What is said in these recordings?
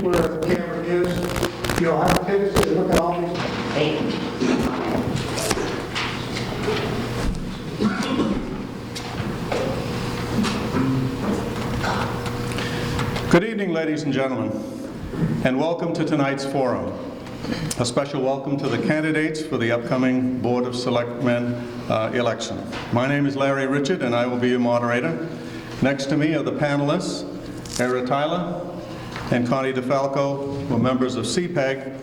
where the camera is, you'll have a tendency to look at all these. Good evening, ladies and gentlemen, and welcome to tonight's forum. A special welcome to the candidates for the upcoming Board of Selectmen election. My name is Larry Richard, and I will be your moderator. Next to me are the panelists, Era Tyler and Connie DeFalco, who are members of CPEG.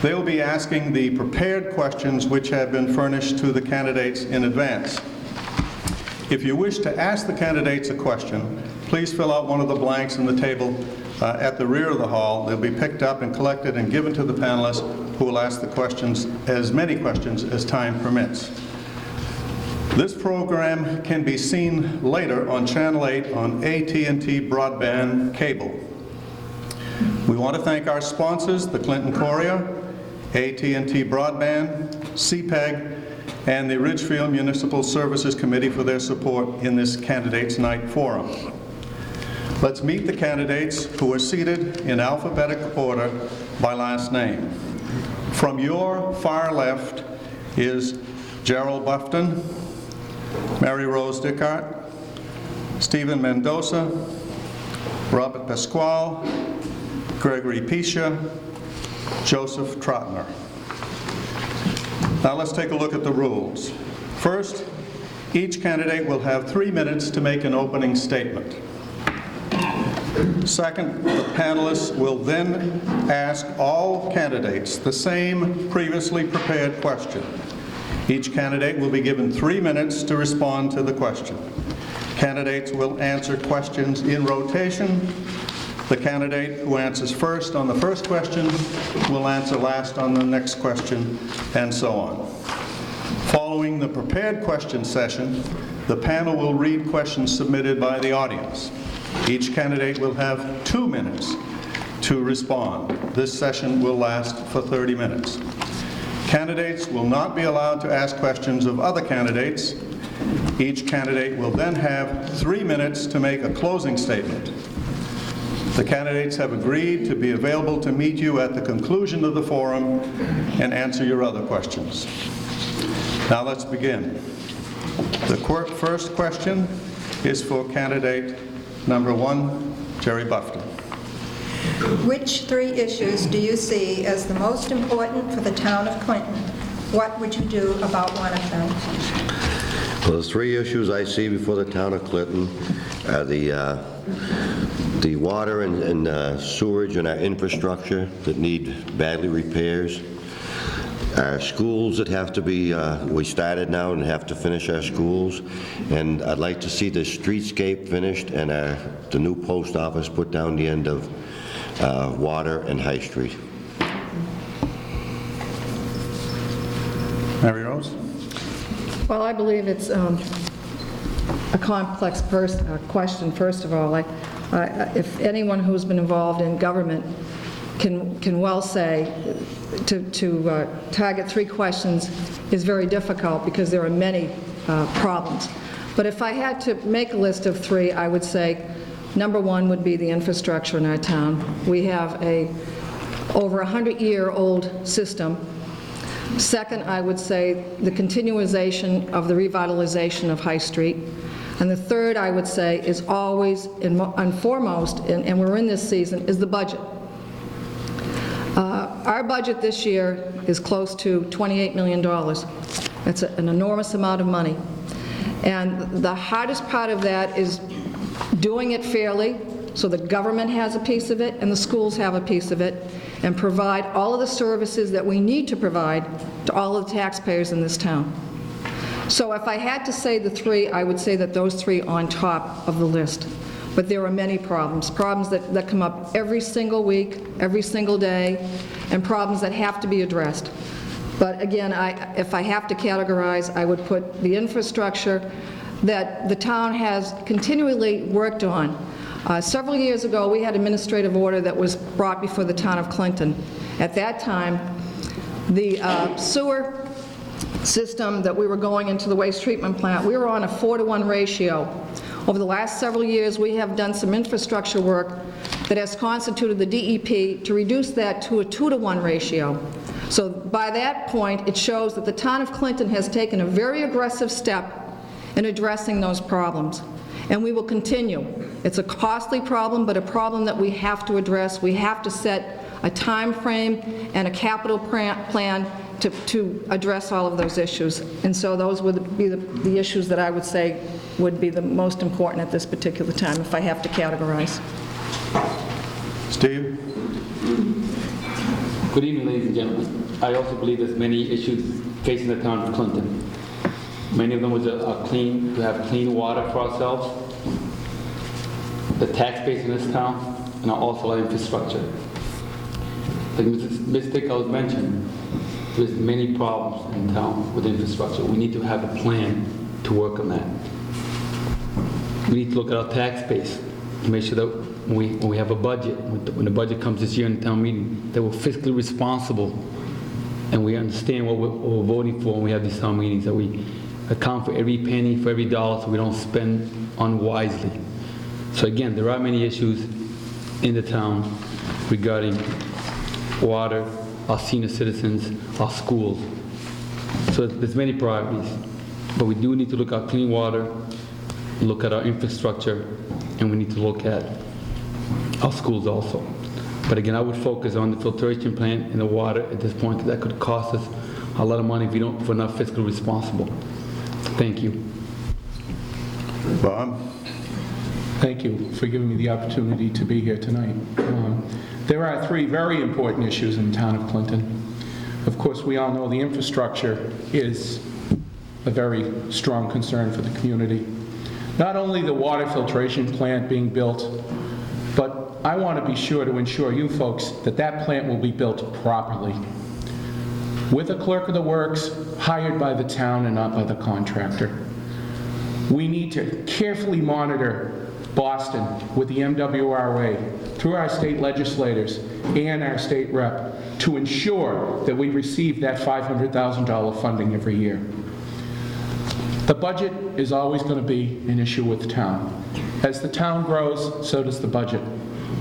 They will be asking the prepared questions which have been furnished to the candidates in advance. If you wish to ask the candidates a question, please fill out one of the blanks in the table at the rear of the hall. They'll be picked up and collected and given to the panelists, who will ask the questions, as many questions as time permits. This program can be seen later on Channel 8 on AT&T broadband cable. We want to thank our sponsors, the Clinton Courier, AT&T Broadband, CPEG, and the Ridgefield Municipal Services Committee for their support in this Candidates Night Forum. Let's meet the candidates, who are seated in alphabetical order by last name. From your far left is Gerald Bufton, Mary Rose Dickart, Stephen Mendoza, Robert Pasquale, Gregory Pisha, Joseph Trotner. Now let's take a look at the rules. First, each candidate will have 3 minutes to make an opening statement. Second, the panelists will then ask all candidates the same previously prepared question. Each candidate will be given 3 minutes to respond to the question. Candidates will answer questions in rotation. The candidate who answers first on the first question will answer last on the next question, and so on. Following the prepared question session, the panel will read questions submitted by the audience. Each candidate will have 2 minutes to respond. This session will last for 30 minutes. Candidates will not be allowed to ask questions of other candidates. Each candidate will then have 3 minutes to make a closing statement. The candidates have agreed to be available to meet you at the conclusion of the forum and answer your other questions. Now let's begin. The first question is for candidate number 1, Jerry Bufton. Which 3 issues do you see as the most important for the town of Clinton? What would you do about one of them? Well, the 3 issues I see before the town of Clinton are the water and sewerage and our infrastructure that need badly repairs, our schools that have to be, we started now and have to finish our schools, and I'd like to see the streetscape finished and the new post office put down the end of Water and High Street. Mary Rose? Well, I believe it's a complex question, first of all. If anyone who's been involved in government can well say to target 3 questions is very difficult, because there are many problems. But if I had to make a list of 3, I would say number 1 would be the infrastructure in our town. We have a over 100-year-old system. Second, I would say the continuation of the revitalization of High Street. And the third, I would say, is always and foremost, and we're in this season, is the budget. Our budget this year is close to $28 million. That's an enormous amount of money. And the hardest part of that is doing it fairly, so the government has a piece of it and the schools have a piece of it, and provide all of the services that we need to provide to all of the taxpayers in this town. So if I had to say the 3, I would say that those 3 are on top of the list. But there are many problems that come up every single week, every single day, and problems that have to be addressed. But again, if I have to categorize, I would put the infrastructure that the town has continually worked on. Several years ago, we had an administrative order that was brought before the town of Clinton. At that time, the sewer system that we were going into the waste treatment plant, we were on a 4-to-1 ratio. Over the last several years, we have done some infrastructure work that has constituted the DEP to reduce that to a 2-to-1 ratio. So by that point, it shows that the town of Clinton has taken a very aggressive step in addressing those problems. And we will continue. It's a costly problem, but a problem that we have to address. We have to set a time frame and a capital plan to address all of those issues. And so those would be the issues that I would say would be the most important at this particular time, if I have to categorize. Steve? Good evening, ladies and gentlemen. I also believe there's many issues facing the town of Clinton. Many of them was to have clean water for ourselves, the tax base in this town, and also our infrastructure. Like Ms. Dickow mentioned, there's many problems in town with infrastructure. We need to have a plan to work on that. We need to look at our tax base to make sure that when we have a budget, when the budget comes this year in the town meeting, that we're fiscally responsible and we understand what we're voting for when we have these town meetings, that we account for every penny, for every dollar, so we don't spend unwisely. So again, there are many issues in the town regarding water, our senior citizens, our schools. So there's many priorities, but we do need to look at clean water, look at our infrastructure, and we need to look at our schools also. But again, I would focus on the filtration plant and the water at this point, because that could cost us a lot of money if we're not fiscally responsible. Thank you. Bob? Thank you for giving me the opportunity to be here tonight. There are 3 very important issues in the town of Clinton. Of course, we all know the infrastructure is a very strong concern for the community. Not only the water filtration plant being built, but I want to be sure to ensure you folks that that plant will be built properly, with a clerk of the works hired by the town and not by the contractor. We need to carefully monitor Boston with the MWRA through our state legislators and our state rep to ensure that we receive that $500,000 funding every year. The budget is always going to be an issue with the town. As the town grows, so does the budget.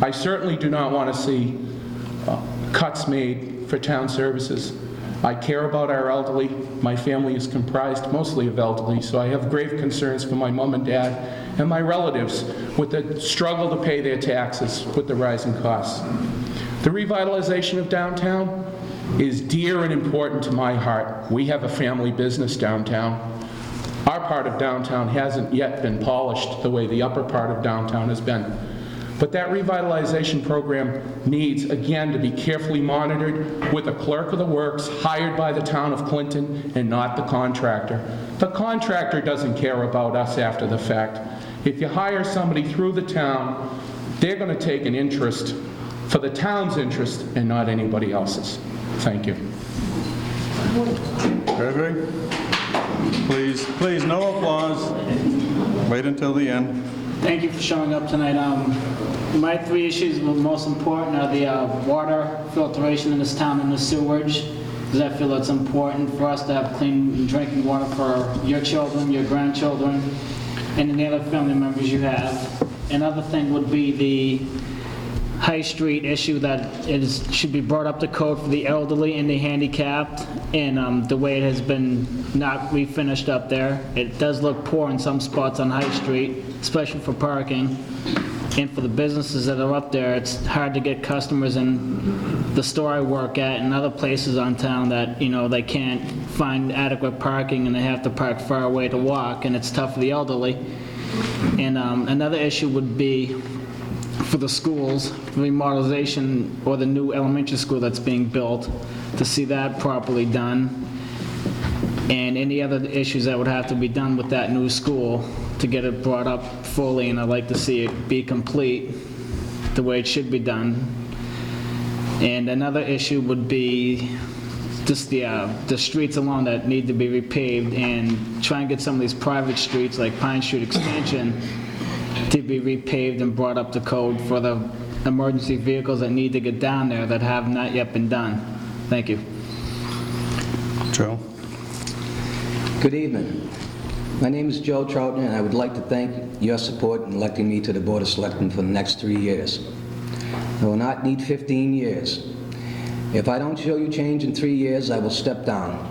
I certainly do not want to see cuts made for town services. I care about our elderly. My family is comprised mostly of elderly, so I have grave concerns for my mom and dad and my relatives with the struggle to pay their taxes with the rising costs. The revitalization of downtown is dear and important to my heart. We have a family business downtown. Our part of downtown hasn't yet been polished the way the upper part of downtown has been. But that revitalization program needs, again, to be carefully monitored with a clerk of the works hired by the town of Clinton and not the contractor. The contractor doesn't care about us after the fact. If you hire somebody through the town, they're going to take an interest for the town's interest and not anybody else's. Thank you. Gregory? Please, no applause. Wait until the end. Thank you for showing up tonight. My 3 issues the most important are the water filtration in this town and the sewage, because I feel it's important for us to have clean drinking water for your children, your grandchildren, and any other family members you have. Another thing would be the High Street issue that should be brought up to code for the elderly and the handicapped, and the way it has been not refinished up there. It does look poor in some spots on High Street, especially for parking. And for the businesses that are up there, it's hard to get customers in the store I work at and other places on town that, they can't find adequate parking and they have to park far away to walk, and it's tough for the elderly. And another issue would be for the schools, remodernization, or the new elementary school that's being built, to see that properly done, and any other issues that would have to be done with that new school to get it brought up fully, and I'd like to see it be complete the way it should be done. And another issue would be just the streets alone that need to be repaved, and try and get some of these private streets like Pine Street Extension to be repaved and brought up to code for the emergency vehicles that need to get down there that have not yet been done. Thank you. Joe? Good evening. My name is Joe Troutner, and I would like to thank your support in electing me to the Board of Selectmen for the next 3 years. I will not need 15 years. If I don't show you change in 3 years, I will step down.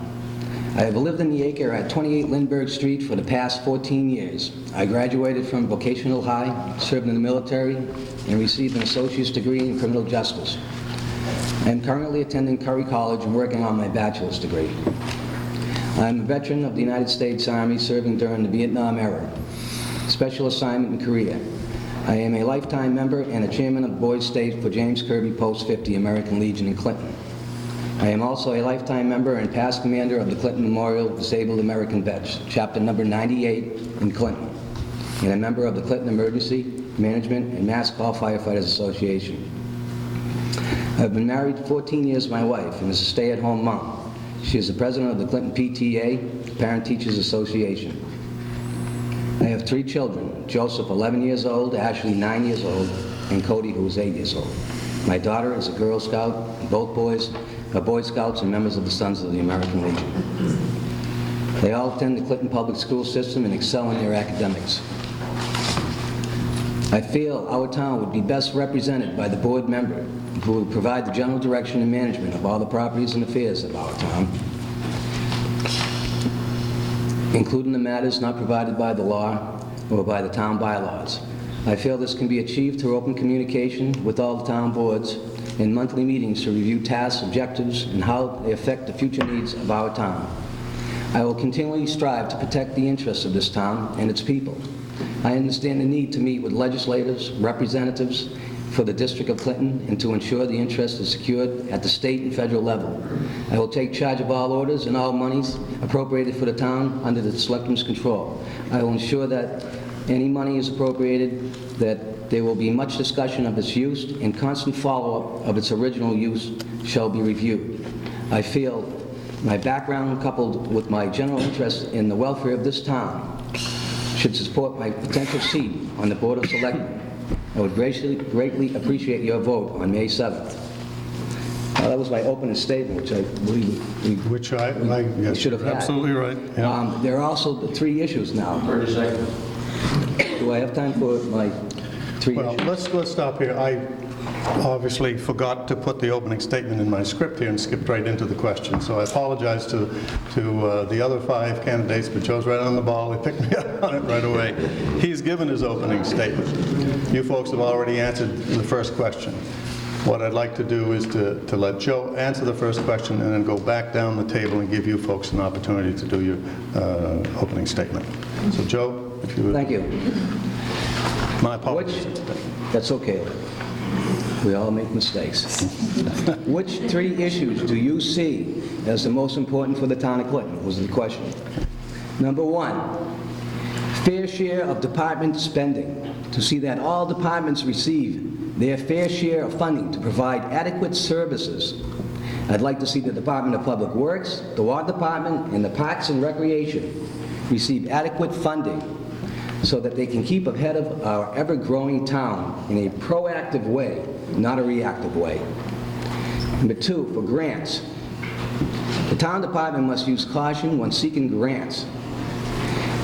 I have lived in the acre at 28 Lindbergh Street for the past 14 years. I graduated from vocational high, served in the military, and received an associate's degree in criminal justice. I am currently attending Curry College and working on my bachelor's degree. I am a veteran of the United States Army serving during the Vietnam era, special assignment in Korea. I am a lifetime member and a chairman of Boys State for James Kirby Post 50 American Legion in Clinton. I am also a lifetime member and past commander of the Clinton Memorial Disabled American Vets, chapter number 98 in Clinton, and a member of the Clinton Emergency Management and Mass Call Firefighters Association. I've been married 14 years to my wife and is a stay-at-home mom. She is the president of the Clinton PTA, Parent Teachers Association. I have 3 children, Joseph, 11 years old, Ashley, 9 years old, and Cody, who is 8 years old. My daughter is a Girl Scout, and both boys are Boy Scouts and members of the Sons of the American Legion. They all attend the Clinton Public School System and excel in their academics. I feel our town would be best represented by the board member who will provide the general direction and management of all the properties and affairs of our town, including the matters not provided by the law or by the town bylaws. I feel this can be achieved through open communication with all the town boards and monthly meetings to review tasks, objectives, and how they affect the future needs of our town. I will continually strive to protect the interests of this town and its people. I understand the need to meet with legislators, representatives for the District of Clinton, and to ensure the interest is secured at the state and federal level. I will take charge of all orders and all monies appropriated for the town under the Selectmen's control. I will ensure that any money is appropriated, that there will be much discussion of its use, and constant follow-up of its original use shall be reviewed. I feel my background, coupled with my general interest in the welfare of this town, should support my potential seat on the Board of Selectmen. I would greatly appreciate your vote on May 7th. That was my opening statement, which I believe we Yes, should have had. absolutely right. Yeah. There are also the 3 issues now. 30 seconds. Do I have time for my 3 Well, issues? let's stop here. I obviously forgot to put the opening statement in my script here and skipped right into the question. So I apologize to the other 5 candidates, but Joe's right on the ball. He picked me up on it right away. He's given his opening statement. You folks have already answered the first question. What I'd like to do is to let Joe answer the first question and then go back down the table and give you folks an opportunity to do your opening statement. So Joe, if you would. Thank you. My apologies. That's okay. We all make mistakes. Which 3 issues do you see as the most important for the town of Clinton, was the question. Number 1, fair share of department spending, to see that all departments receive their fair share of funding to provide adequate services. I'd like to see the Department of Public Works, the Water Department, and the Parks and Recreation receive adequate funding so that they can keep ahead of our ever-growing town in a proactive way, not a reactive way. Number 2, for grants. The town department must use caution when seeking grants.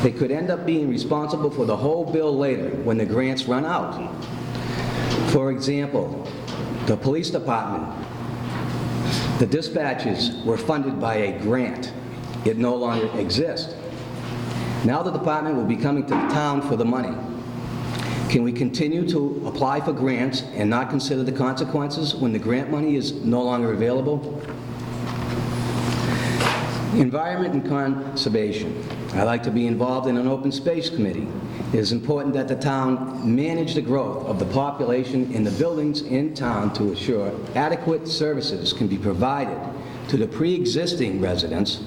They could end up being responsible for the whole bill later when the grants run out. For example, the police department, the dispatches were funded by a grant. It no longer exists. Now the department will be coming to the town for the money. Can we continue to apply for grants and not consider the consequences when the grant money is no longer available? Environment and conservation. I like to be involved in an open space committee. It is important that the town manage the growth of the population in the buildings in town to assure adequate services can be provided to the pre-existing residents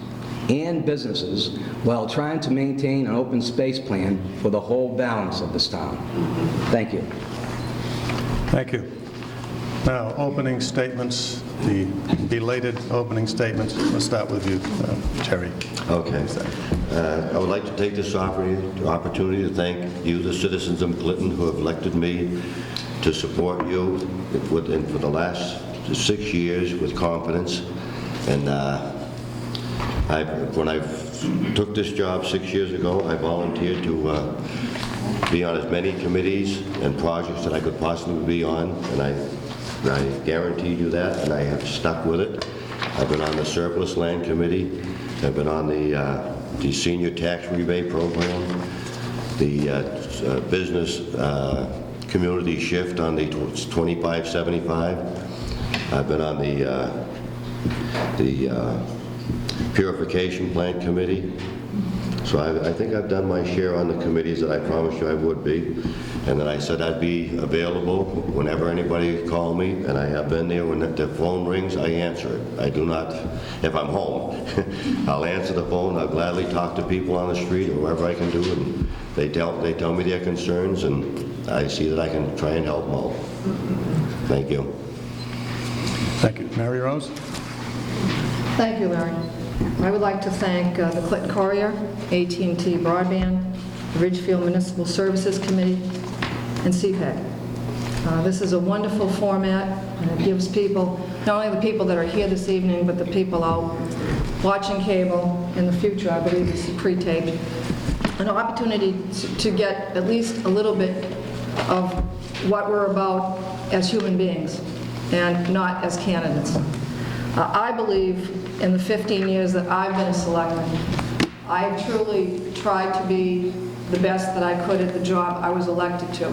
and businesses while trying to maintain an open space plan for the whole balance of this town. Thank you. Thank you. Now, opening statements, the belated opening statements. Let's start with you, Terry. Okay. I would like to take this opportunity to thank you, the citizens of Clinton, who have elected me to support you for the last 6 years with confidence. And when I took this job 6 years ago, I volunteered to be on as many committees and projects that I could possibly be on, and I I guaranteed you that, and I have stuck with it. I've been on the Surplus Land Committee. I've been on the Senior Tax Rebate Program, the Business Community Shift on the 2575. I've been on the Purification Plant Committee. So I think I've done my share on the committees that I promised you I would be. And then I said I'd be available whenever anybody called me, and I have been there. When the phone rings, I answer it. I do not, if I'm home, I'll answer the phone. I'll gladly talk to people on the street or wherever I can do, and they tell me their concerns, and I see that I can try and help them out. Thank you. Thank you. Mary Rose? Thank you, Larry. I would like to thank the Clinton Courier, AT&T Broadband, the Ridgefield Municipal Services Committee, and CPAC. This is a wonderful format, and it gives people, not only the people that are here this evening, but the people out watching cable in the future, I believe it's pre-taped, an opportunity to get at least a little bit of what we're about as human beings and not as candidates. I believe in the 15 years that I've been a selectman, I have truly tried to be the best that I could at the job I was elected to.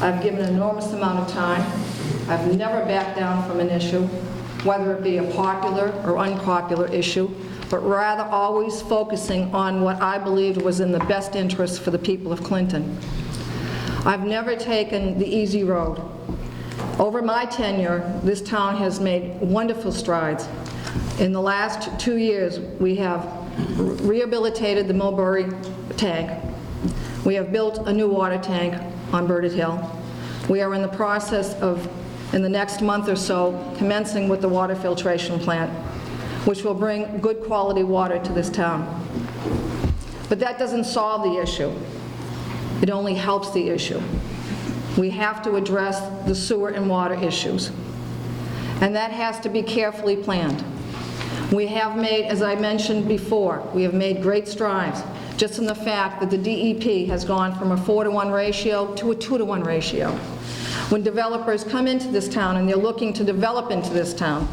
I've given an enormous amount of time. I've never backed down from an issue, whether it be a popular or unpopular issue, but rather always focusing on what I believed was in the best interest for the people of Clinton. I've never taken the easy road. Over my tenure, this town has made wonderful strides. In the last 2 years, we have rehabilitated the Mulberry tank. We have built a new water tank on Burdett Hill. We are in the process of, in the next month or so, commencing with the water filtration plant, which will bring good quality water to this town. But that doesn't solve the issue. It only helps the issue. We have to address the sewer and water issues, and that has to be carefully planned. We have made, as I mentioned before, we have made great strides just in the fact that the DEP has gone from a 4-to-1 ratio to a 2-to-1 ratio. When developers come into this town and they're looking to develop into this town,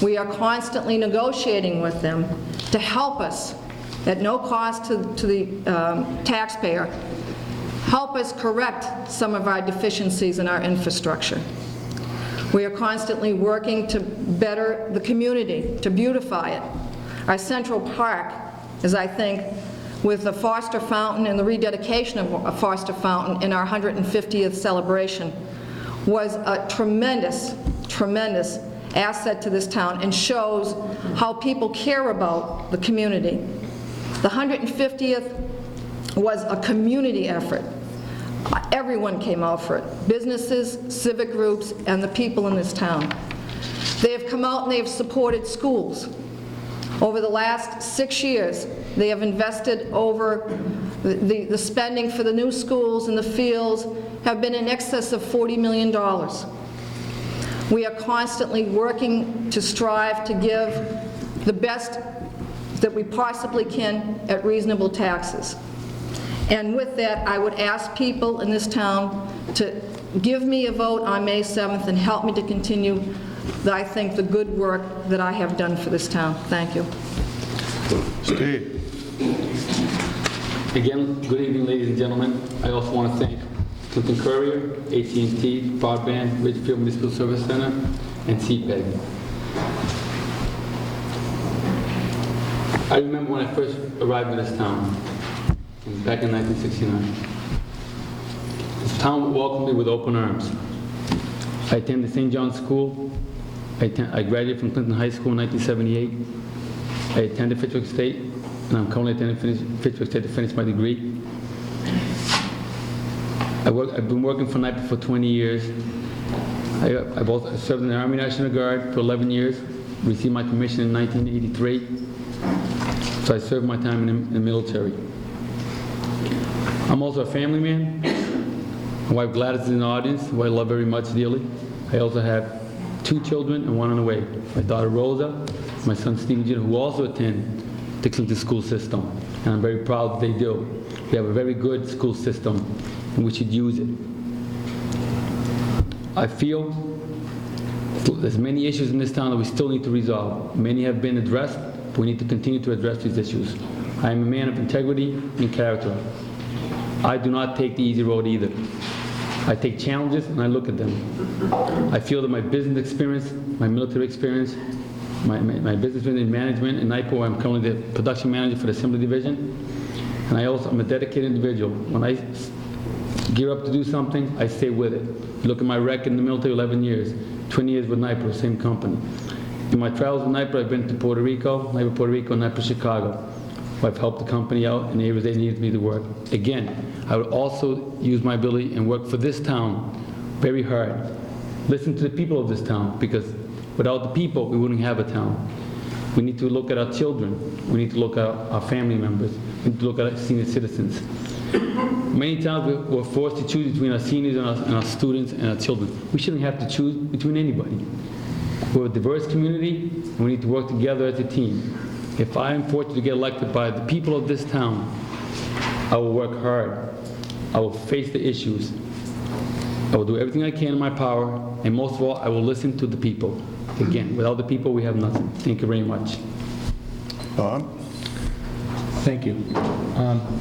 we are constantly negotiating with them to help us, at no cost to the taxpayer, help us correct some of our deficiencies in our infrastructure. We are constantly working to better the community, to beautify it. Our Central Park is, I think, with the Foster Fountain and the rededication of a Foster Fountain in our 150th celebration, was a tremendous, tremendous asset to this town and shows how people care about the community. The 150th was a community effort. Everyone came out for it, businesses, civic groups, and the people in this town. They have come out and they have supported schools. Over the last 6 years, they have invested over, the spending for the new schools and the fields have been in excess of $40 million. We are constantly working to strive to give the best that we possibly can at reasonable taxes. And with that, I would ask people in this town to give me a vote on May 7th and help me to continue, I think, the good work that I have done for this town. Thank you. Steve? Again, good evening, ladies and gentlemen. I also want to thank Clinton Courier, AT&T Broadband, Ridgefield Municipal Service Center, and CPAC. I remember when I first arrived in this town, back in 1969. This town welcomed me with open arms. I attended St. John's School. I graduated from Clinton High School in 1978. I attended Fitchburg State, and I'm currently attending Fitchburg State to finish my degree. I've been working for NYPA for 20 years. I both served in the Army National Guard for 11 years, received my commission in 1983. So I served my time in the military. I'm also a family man. My wife Gladys is in the audience, who I love very much dearly. I also have 2 children and 1 on the way. My daughter Rosa, my son Stephen Jr., who also attend the Clinton school system. And I'm very proud that they do. We have a very good school system and we should use it. I feel There's many issues in this town that we still need to resolve. Many have been addressed, but we need to continue to address these issues. I am a man of integrity and character. I do not take the easy road either. I take challenges and I look at them. I feel that my business experience, my military experience, my business in management in NIPO, I'm currently the production manager for the Assembly Division, and I also am a dedicated individual. When I gear up to do something, I stay with it. Look at my record in the military, 11 years, 20 years with NIPO, same company. In my travels with NIPO, I've been to Puerto Rico, NIPO Chicago. I've helped the company out in areas they needed me to work. Again, I would also use my ability and work for this town very hard. Listen to the people of this town, because without the people, we wouldn't have a town. We need to look at our children. We need to look at our family members. We need to look at our senior citizens. Many times we're forced to choose between our seniors and our students and our children. We shouldn't have to choose between anybody. We're a diverse community, and we need to work together as a team. If I am fortunate to get elected by the people of this town, I will work hard. I will face the issues. I will do everything I can in my power, and most of all, I will listen to the people. Again, without the people, we have nothing. Thank you very much. Bob? Thank you.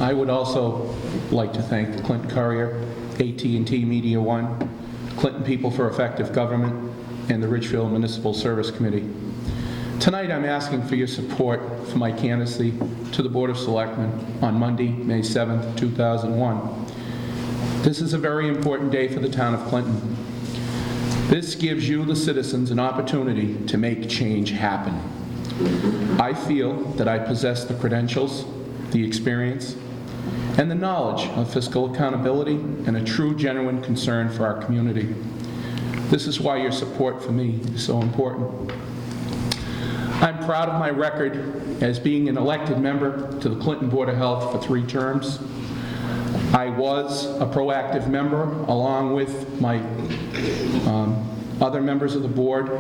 I would also like to thank the Clinton Courier, AT&T Media One, Clinton People for Effective Government, and the Ridgefield Municipal Service Committee. Tonight, I'm asking for your support for my candidacy to the Board of Selectmen on Monday, May 7th, 2001. This is a very important day for the town of Clinton. This gives you, the citizens, an opportunity to make change happen. I feel that I possess the credentials, the experience, and the knowledge of fiscal accountability and a true, genuine concern for our community. This is why your support for me is so important. I'm proud of my record as being an elected member to the Clinton Board of Health for 3 terms. I was a proactive member, along with my other members of the board,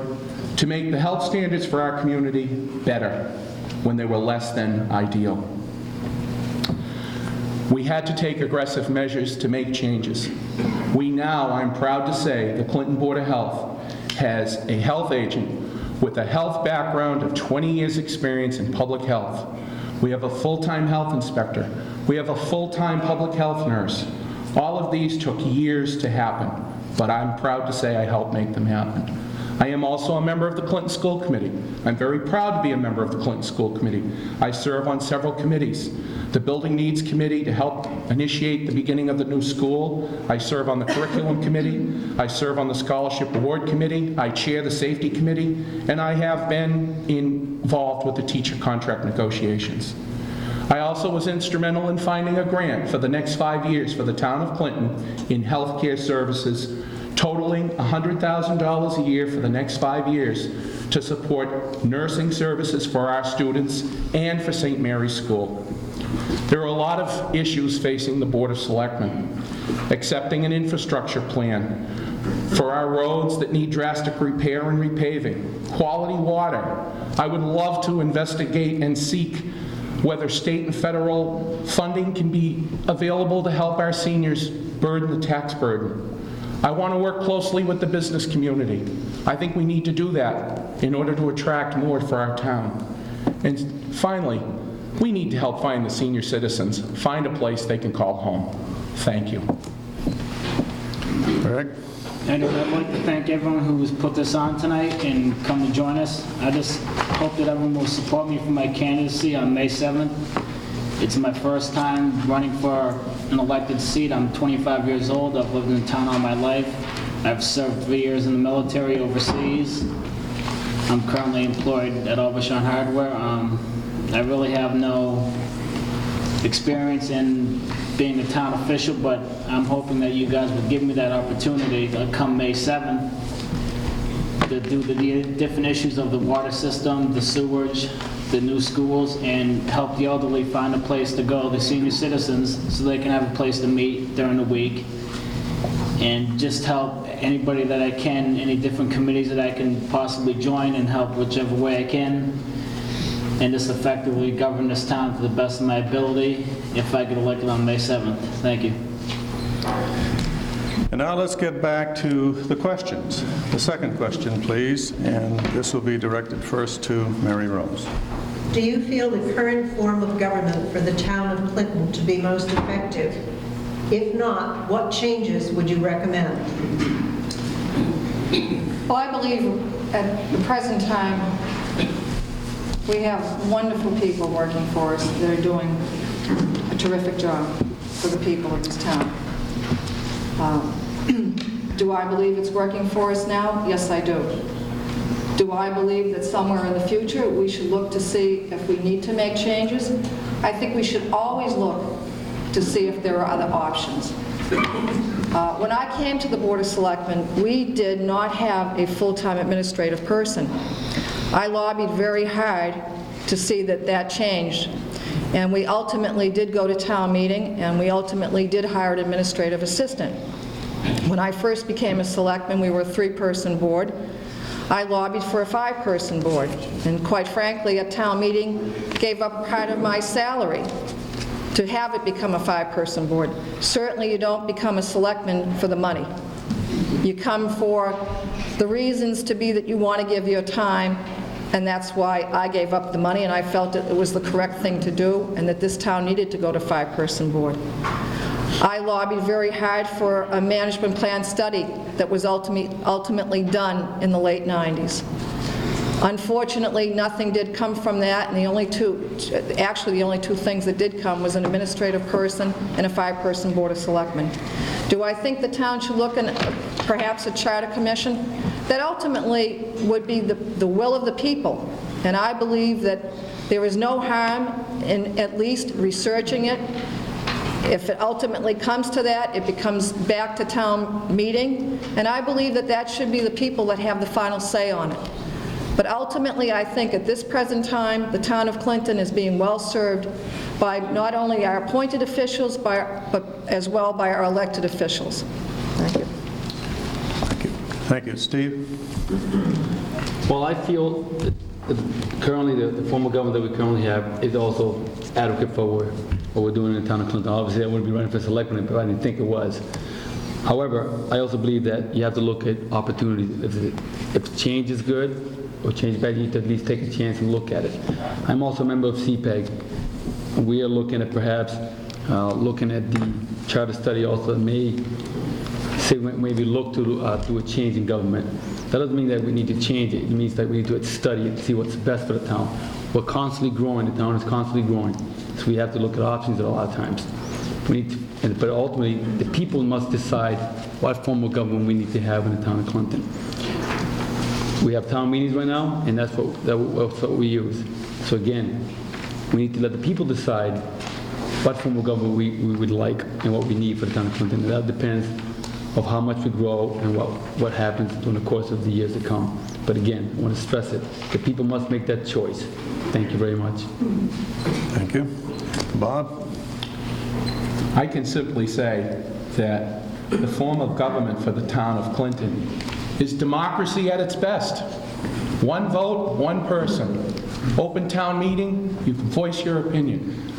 to make the health standards for our community better when they were less than ideal. We had to take aggressive measures to make changes. We now, I'm proud to say, the Clinton Board of Health has a health agent with a health background of 20 years experience in public health. We have a full-time health inspector. We have a full-time public health nurse. All of these took years to happen, but I'm proud to say I helped make them happen. I am also a member of the Clinton School Committee. I'm very proud to be a member of the Clinton School Committee. I serve on several committees. The Building Needs Committee to help initiate the beginning of the new school. I serve on the Curriculum Committee. I serve on the Scholarship Award Committee. I chair the Safety Committee, and I have been involved with the teacher contract negotiations. I also was instrumental in finding a grant for the next 5 years for the town of Clinton in healthcare services, totaling $100,000 a year for the next 5 years to support nursing services for our students and for St. Mary's School. There are a lot of issues facing the Board of Selectmen. Accepting an infrastructure plan for our roads that need drastic repair and repaving. Quality water. I would love to investigate and seek whether state and federal funding can be available to help our seniors burden the tax burden. I want to work closely with the business community. I think we need to do that in order to attract more for our town. And finally, we need to help find the senior citizens, find a place they can call home. Thank you. Greg? And I'd like to thank everyone who's put this on tonight and come to join us. I just hope that everyone will support me for my candidacy on May 7th. It's my first time running for an elected seat. I'm 25 years old. I've lived in town all my life. I've served 3 years in the military overseas. I'm currently employed at Aubuchon Hardware. I really have no experience in being a town official, but I'm hoping that you guys would give me that opportunity to come May 7th to do the different issues of the water system, the sewage, the new schools, and help the elderly find a place to go, the senior citizens, so they can have a place to meet during the week, and just help anybody that I can, any different committees that I can possibly join and help whichever way I can, and just effectively govern this town to the best of my ability if I get elected on May 7th. Thank you. And now let's get back to the questions. The second question, please, and this will be directed first to Mary Rose. Do you feel the current form of government for the town of Clinton to be most effective? If not, what changes would you recommend? Well, I believe at the present time, we have wonderful people working for us that are doing a terrific job for the people of this town. Do I believe it's working for us now? Yes, I do. Do I believe that somewhere in the future we should look to see if we need to make changes? I think we should always look to see if there are other options. When I came to the Board of Selectmen, we did not have a full-time administrative person. I lobbied very hard to see that that changed, and we ultimately did go to town meeting, and we ultimately did hire an administrative assistant. When I first became a selectman, we were a 3-person board. I lobbied for a 5-person board, and quite frankly, at town meeting, gave up part of my salary to have it become a 5-person board. Certainly you don't become a selectman for the money. You come for the reasons to be that you want to give your time, and that's why I gave up the money, and I felt that it was the correct thing to do, and that this town needed to go to 5-person board. I lobbied very hard for a management plan study that was ultimately done in the late 90s. Unfortunately, nothing did come from that, and the only two things that did come was an administrative person and a 5-person board of selectmen. Do I think the town should look at perhaps a charter commission? That ultimately would be the will of the people, and I believe that there is no harm in at least researching it. If it ultimately comes to that, it becomes back to town meeting, and I believe that that should be the people that have the final say on it. But ultimately, I think at this present time, the town of Clinton is being well served by not only our appointed officials, but as well by our elected officials. Thank you. Thank you. Thank you. Steve? Well, I feel that currently the form of government that we currently have is also adequate for what we're doing in the town of Clinton. Obviously, I wouldn't be running for selectman if I didn't think it was. However, I also believe that you have to look at opportunities. If change is good or change bad, you need to at least take a chance and look at it. I'm also a member of CPEG. We are looking at perhaps looking at the charter study also that may say maybe look to do a change in government. That doesn't mean that we need to change it. It means that we need to study it and see what's best for the town. We're constantly growing. The town is constantly growing. So we have to look at options at a lot of times. But ultimately, the people must decide what form of government we need to have in the town of Clinton. We have town meetings right now, and that's what we use. So again, we need to let the people decide what form of government we would like and what we need for the town of Clinton. And that depends of how much we grow and what happens during the course of the years to come. But again, I want to stress it. The people must make that choice. Thank you very much. Thank you. Bob? I can simply say that the form of government for the town of Clinton is democracy at its best. One vote, one person. Open town meeting, you can voice your opinion.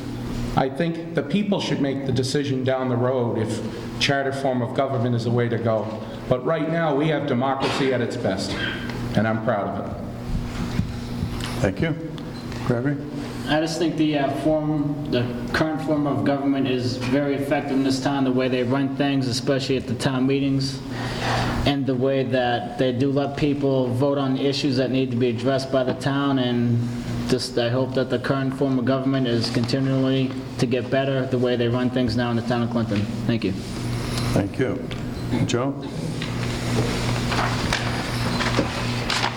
I think the people should make the decision down the road if charter form of government is the way to go. But right now, we have democracy at its best, and I'm proud of it. Thank you. Gregory? I just think the current form of government is very effective in this town, the way they run things, especially at the town meetings, and the way that they do let people vote on issues that need to be addressed by the town, and just I hope that the current form of government is continually to get better the way they run things now in the town of Clinton. Thank you. Thank you. Joe?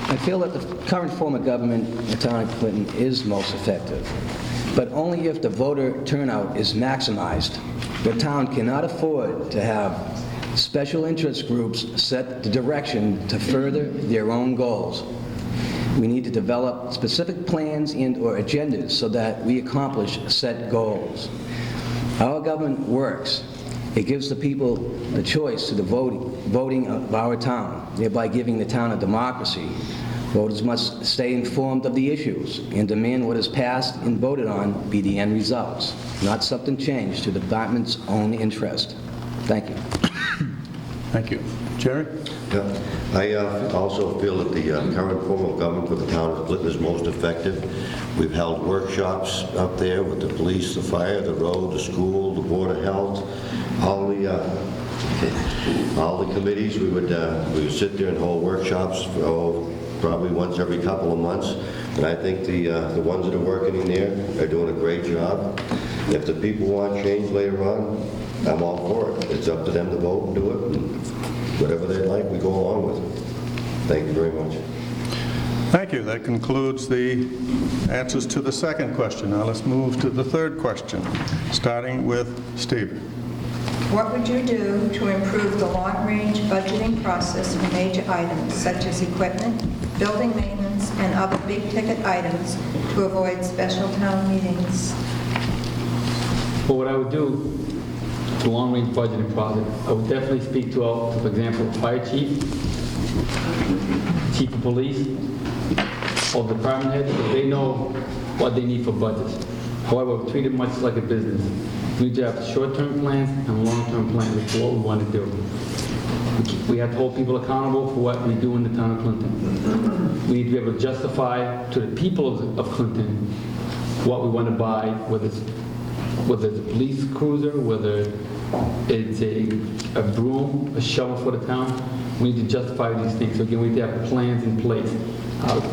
I feel that the current form of government in the town of Clinton is most effective, but only if the voter turnout is maximized. The town cannot afford to have special interest groups set the direction to further their own goals. We need to develop specific plans and/or agendas so that we accomplish set goals. Our government works. It gives the people the choice to the voting of our town, thereby giving the town a democracy. Voters must stay informed of the issues and demand what is passed and voted on be the end results, not something changed to the department's own interest. Thank you. Thank you. Jerry? Yeah. I also feel that the current form of government for the town of Clinton is most effective. We've held workshops up there with the police, the fire, the road, the school, the Board of Health, all the committees. We would sit there and hold workshops for, probably once every couple of months. And I think the ones that are working in there are doing a great job. If the people want change later on, I'm all for it. It's up to them to vote and do it. And whatever they like, we go along with it. Thank you very much. Thank you. That concludes the answers to the second question. Now let's move to the third question, starting with Steve. What would you do to improve the long-range budgeting process for major items such as equipment, building maintenance, and other big-ticket items to avoid special town meetings? But what I would do, the long-range budgeting process, I would definitely speak to, for example, the fire chief, chief of police, or the department heads, because they know what they need for budgets. However, we treat it much like a business. We need to have short-term plans and long-term plans for what we want to do. We have to hold people accountable for what we do in the town of Clinton. We need to be able to justify to the people of Clinton what we want to buy, whether it's a police cruiser, whether it's a broom, a shovel for the town. We need to justify these things. So again, we need to have plans in place.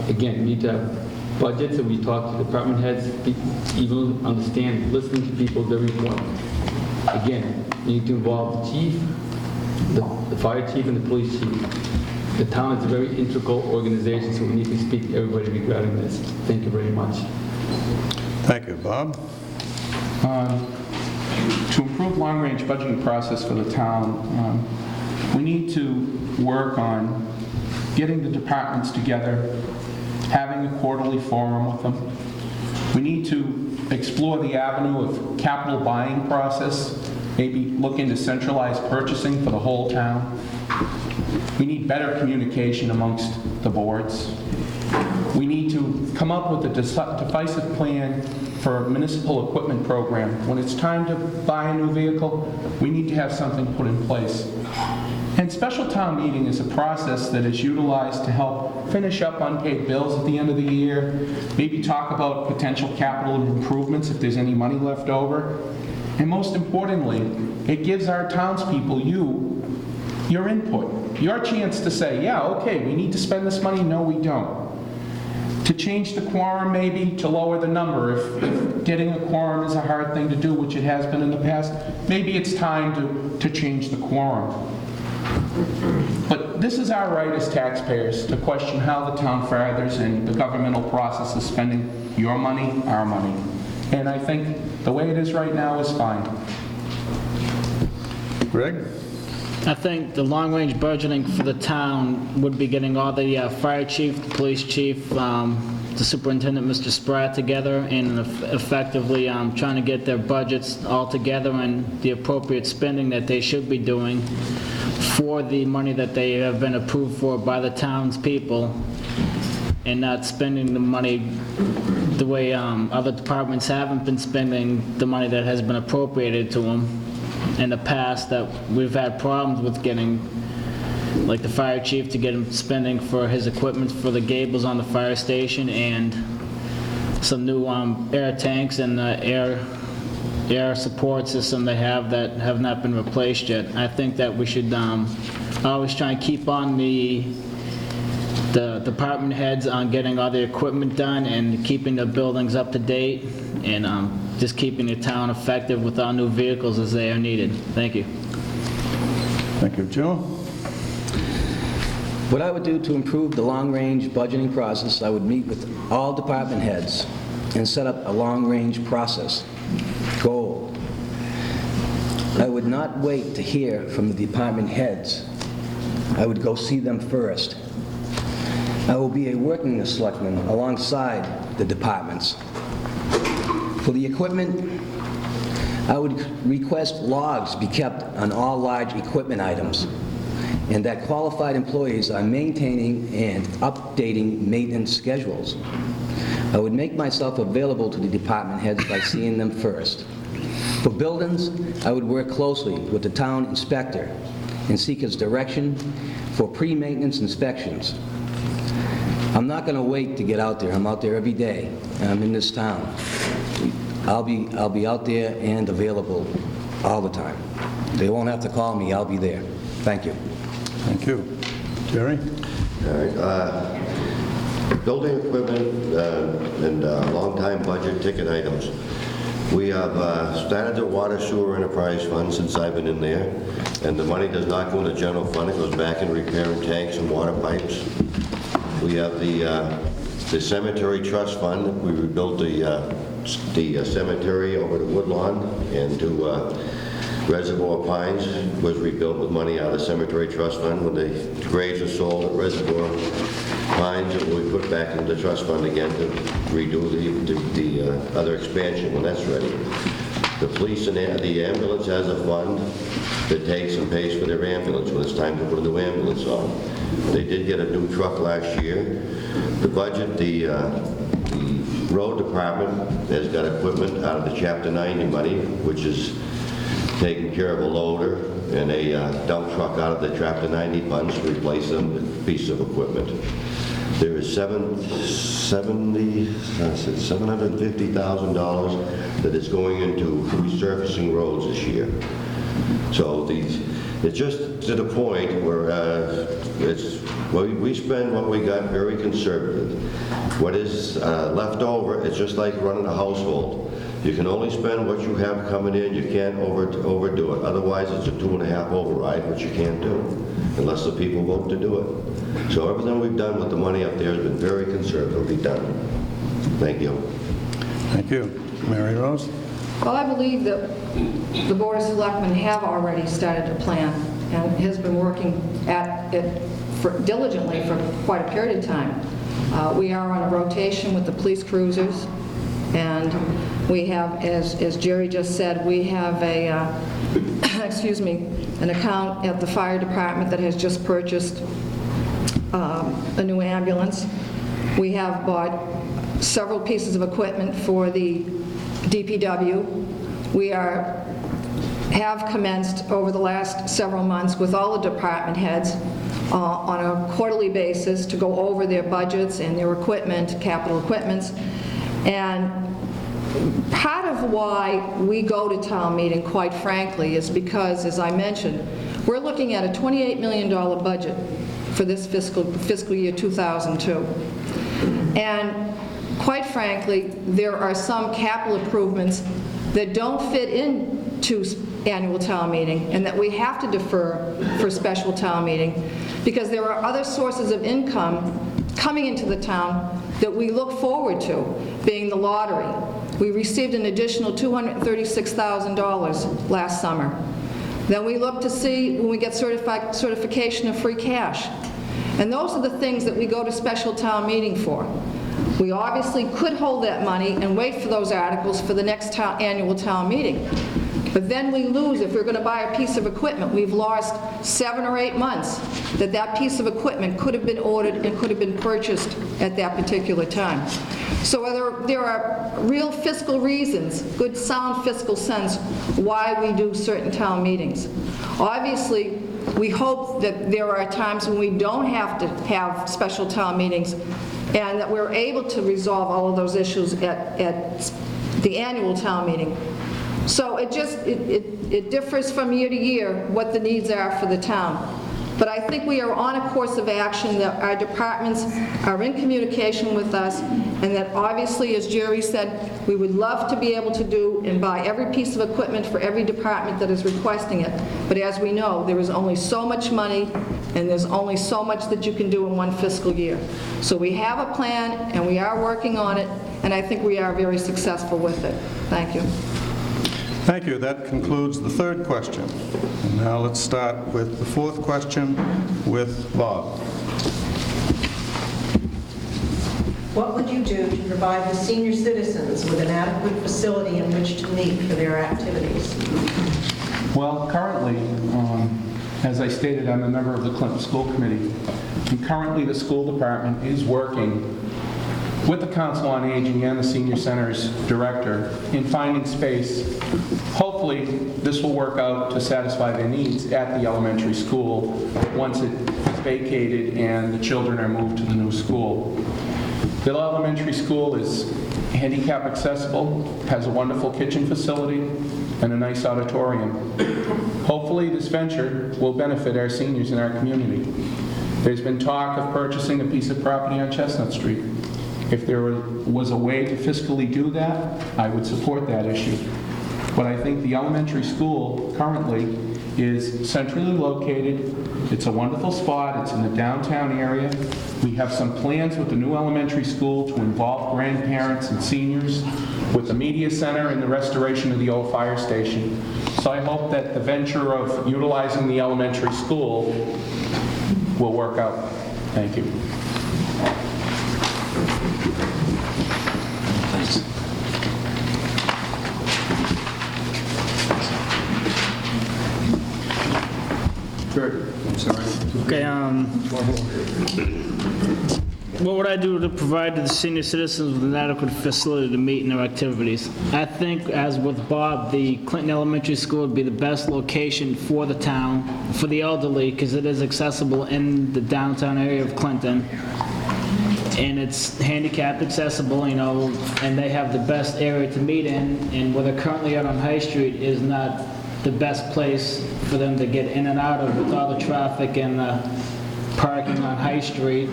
Again, we need to have budgets, and we talk to department heads, even understand, listening to people is very important. Again, we need to involve the chief, the fire chief, and the police chief. The town is a very integral organization, so we need to speak to everybody regarding this. Thank you very much. Thank you. Bob? To improve long-range budgeting process for the town, we need to work on getting the departments together, having a quarterly forum with them. We need to explore the avenue of capital buying process, maybe look into centralized purchasing for the whole town. We need better communication amongst the boards. We need to come up with a decisive plan for a municipal equipment program. When it's time to buy a new vehicle, we need to have something put in place. And special town meeting is a process that is utilized to help finish up unpaid bills at the end of the year, maybe talk about potential capital improvements if there's any money left over. And most importantly, it gives our townspeople, your input, your chance to say, yeah, okay, we need to spend this money, no, we don't. To change the quorum, maybe, to lower the number. If getting a quorum is a hard thing to do, which it has been in the past, maybe it's time to change the quorum. But this is our right as taxpayers to question how the town fathers and the governmental process is spending your money, our money. And I think the way it is right now is fine. Greg? I think the long-range budgeting for the town would be getting all the fire chief, the police chief, the superintendent, Mr. Spratt, together and effectively trying to get their budgets all together and the appropriate spending that they should be doing for the money that they have been approved for by the townspeople, and not spending the money the way other departments haven't been spending the money that has been appropriated to them in the past, that we've had problems with getting, like the fire chief, to get him spending for his equipment for the gables on the fire station and some new air tanks and air support system they have that have not been replaced yet. I think that we should always try and keep on the department heads on getting all the equipment done and keeping the buildings up to date, and just keeping the town effective with our new vehicles as they are needed. Thank you. Thank you. Joe? What I would do to improve the long-range budgeting process, I would meet with all department heads and set up a long-range process. Goal. I would not wait to hear from the department heads. I would go see them first. I will be a working selectman alongside the departments. For the equipment, I would request logs be kept on all large equipment items, and that qualified employees are maintaining and updating maintenance schedules. I would make myself available to the department heads by seeing them first. For buildings, I would work closely with the town inspector and seek his direction for pre-maintenance inspections. I'm not going to wait to get out there. I'm out there every day, and I'm in this town. I'll be out there and available all the time. They won't have to call me. I'll be there. Thank you. Thank you. Jerry? All right. Building equipment and long-time budget ticket items. We have started the water sewer enterprise fund since I've been in there, and the money does not go in the general fund. It goes back in repairing tanks and water pipes. We have the cemetery trust fund. We rebuilt the cemetery over to Woodlawn and to Reservoir Pines was rebuilt with money out of the cemetery trust fund. When the graves are sold at Reservoir Pines, it will be put back into the trust fund again to redo the other expansion when that's ready. The police and the ambulance has a fund that takes and pays for their ambulance when it's time to put a new ambulance on. They did get a new truck last year. The budget, the road department has got equipment out of the Chapter 90 money, which is taking care of a loader and a dump truck out of the Chapter 90 funds to replace them with a piece of equipment. There is $750,000 that is going into resurfacing roads this year. So it's just to the point where we spend what we got very conservative. What is left over, it's just like running a household. You can only spend what you have coming in. You can't overdo it. Otherwise, it's a 2.5 override, which you can't do unless the people vote to do it. So everything we've done with the money up there has been very conservatively done. Thank you. Thank you. Mary Rose? Well, I believe that the Board of Selectmen have already started a plan and has been working at it diligently for quite a period of time. We are on a rotation with the police cruisers, and we have, as Jerry just said, we have a, an account at the fire department that has just purchased a new ambulance. We have bought several pieces of equipment for the DPW. We have commenced over the last several months with all the department heads on a quarterly basis to go over their budgets and their equipment, capital equipments. And part of why we go to town meeting, quite frankly, is because, as I mentioned, we're looking at a $28 million budget for this fiscal year 2002. And quite frankly, there are some capital improvements that don't fit into annual town meeting and that we have to defer for special town meeting because there are other sources of income coming into the town that we look forward to, being the lottery. We received an additional $236,000 last summer. Then we look to see when we get certification of free cash. And those are the things that we go to special town meeting for. We obviously could hold that money and wait for those articles for the next annual town meeting. But then we lose, if we're going to buy a piece of equipment, we've lost 7 or 8 months that piece of equipment could have been ordered and could have been purchased at that particular time. So there are real fiscal reasons, good sound fiscal sense, why we do certain town meetings. Obviously, we hope that there are times when we don't have to have special town meetings and that we're able to resolve all of those issues at the annual town meeting. So it differs from year to year what the needs are for the town. But I think we are on a course of action, that our departments are in communication with us, and that obviously, as Jerry said, we would love to be able to do and buy every piece of equipment for every department that is requesting it. But as we know, there is only so much money, and there's only so much that you can do in one fiscal year. So we have a plan, and we are working on it, and I think we are very successful with it. Thank you. Thank you. That concludes the third question. And now let's start with the fourth question with Bob. What would you do to provide the senior citizens with an adequate facility in which to meet for their activities? Well, currently, as I stated, I'm a member of the Clinton School Committee. And currently, the school department is working with the Council on Aging and the Senior Center's director in finding space, hopefully this this will work out to satisfy their needs at the elementary school once it is vacated and the children are moved to the new school. The elementary school is handicap accessible, has a wonderful kitchen facility, and a nice auditorium. Hopefully, this venture will benefit our seniors in our community. There's been talk of purchasing a piece of property on Chestnut Street. If there was a way to fiscally do that, I would support that issue. But I think the elementary school currently is centrally located. It's a wonderful spot. It's in the downtown area. We have some plans with the new elementary school to involve grandparents and seniors with the media center and the restoration of the old fire station. So I hope that the venture of utilizing the elementary school will work out. Thank you. Okay, what would I do to provide to the senior citizens with an adequate facility to meet in their activities? I think, as with Bob, the Clinton Elementary School would be the best location for the town, for the elderly, because it is accessible in the downtown area of Clinton. And it's handicapped accessible, you know, and they have the best area to meet in, and where they're currently out on High Street is not the best place for them to get in and out of with all the traffic and the parking on High Street.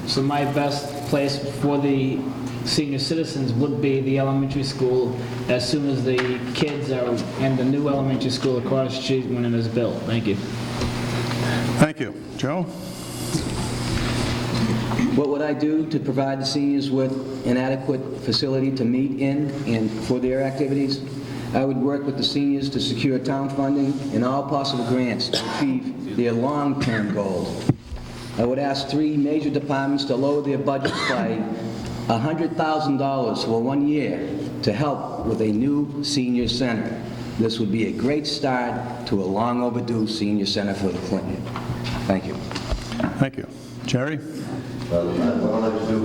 So my best place for the senior citizens would be the elementary school as soon as the kids are in the new elementary school across the street when it is built. Thank you. Thank you. Joe? What would I do to provide the seniors with an adequate facility to meet in and for their activities? I would work with the seniors to secure town funding and all possible grants to achieve their long-term goals. I would ask 3 major departments to lower their budgets by $100,000 for 1 year to help with a new senior center. This would be a great start to a long overdue senior center for the Clinton. Thank you. Thank you. Jerry? What I'd like to do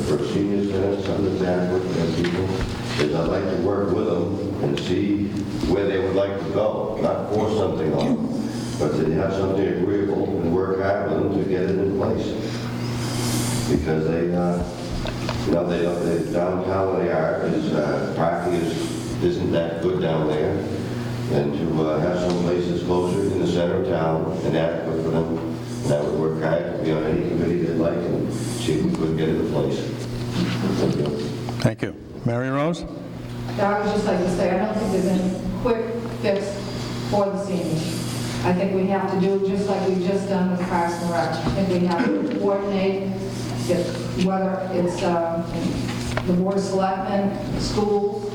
for seniors and something that's adequate for their people is I'd like to work with them and see where they would like to go, not force something on them, but to have something agreeable and work hard with them to get it in place. Because they, the downtown where they are is parking isn't that good down there, and to have some places closer in the center of town and adequate for them. That would work hard to be on any committee they'd like and see if we could get it in place. Thank you. Thank you. Mary Rose? I would just like to say, I don't think there's any quick fix for the seniors. I think we have to do just like we've just done with Parks and Rec. I think we have to coordinate, whether it's the Board of Selectmen, schools,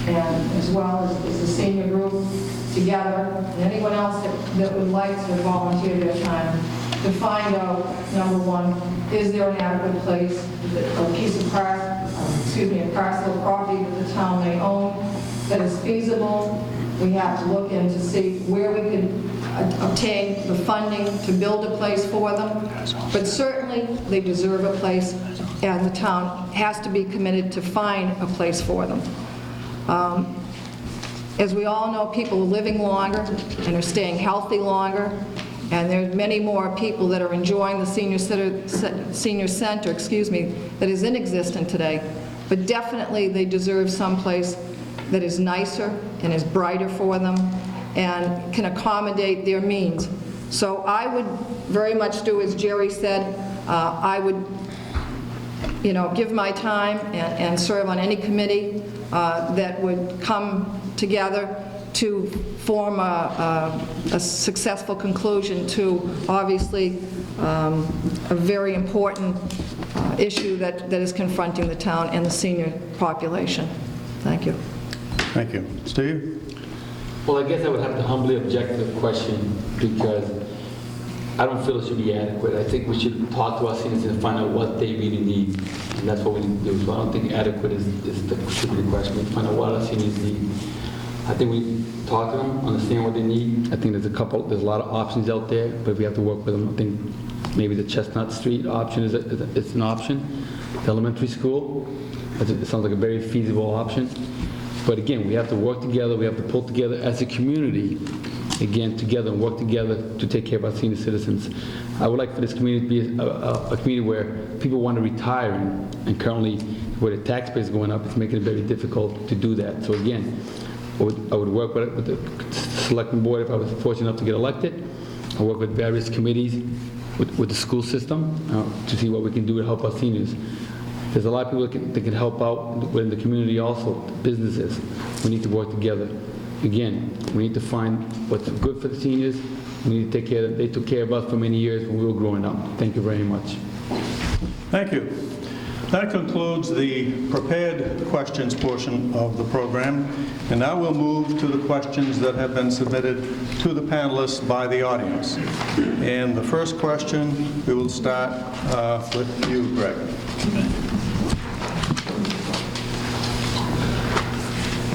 and as well as the senior group together, and anyone else that would like to volunteer their time to find out, number one, is there an adequate place, a piece of a parcel of property that the town may own that is feasible. We have to look in to see where we can obtain the funding to build a place for them. But certainly, they deserve a place, and the town has to be committed to find a place for them. As we all know, people are living longer and are staying healthy longer, and there's many more people that are enjoying the senior center, that is inexistent today. But definitely, they deserve someplace that is nicer and is brighter for them and can accommodate their means. So I would very much do as Jerry said. I would, give my time and serve on any committee that would come together to form a successful conclusion to, obviously, a very important issue that is confronting the town and the senior population. Thank you. Thank you. Steve? Well, I guess I would have to humbly object to the question because I don't feel it should be adequate. I think we should talk to our seniors and find out what they really need. And that's what we need to do. So I don't think adequate should be the question. We find out what our seniors need. I think we talk to them, understand what they need. I think there's a lot of options out there, but we have to work with them. I think maybe the Chestnut Street option is an option. The elementary school, it sounds like a very feasible option. But again, we have to work together, we have to pull together as a community, again, together and work together to take care of our senior citizens. I would like for this community to be a community where people want to retire, and currently, where the tax base is going up, it's making it very difficult to do that. So again, I would work with the selecting board if I was fortunate enough to get elected. I work with various committees, with the school system, to see what we can do to help our seniors. There's a lot of people that can help out within the community also, businesses. We need to work together. Again, we need to find what's good for the seniors. We need to take care of them. They took care of us for many years when we were growing up. Thank you very much. Thank you. That concludes the prepared questions portion of the program. And now we'll move to the questions that have been submitted to the panelists by the audience. And the first question, we will start with you, Greg.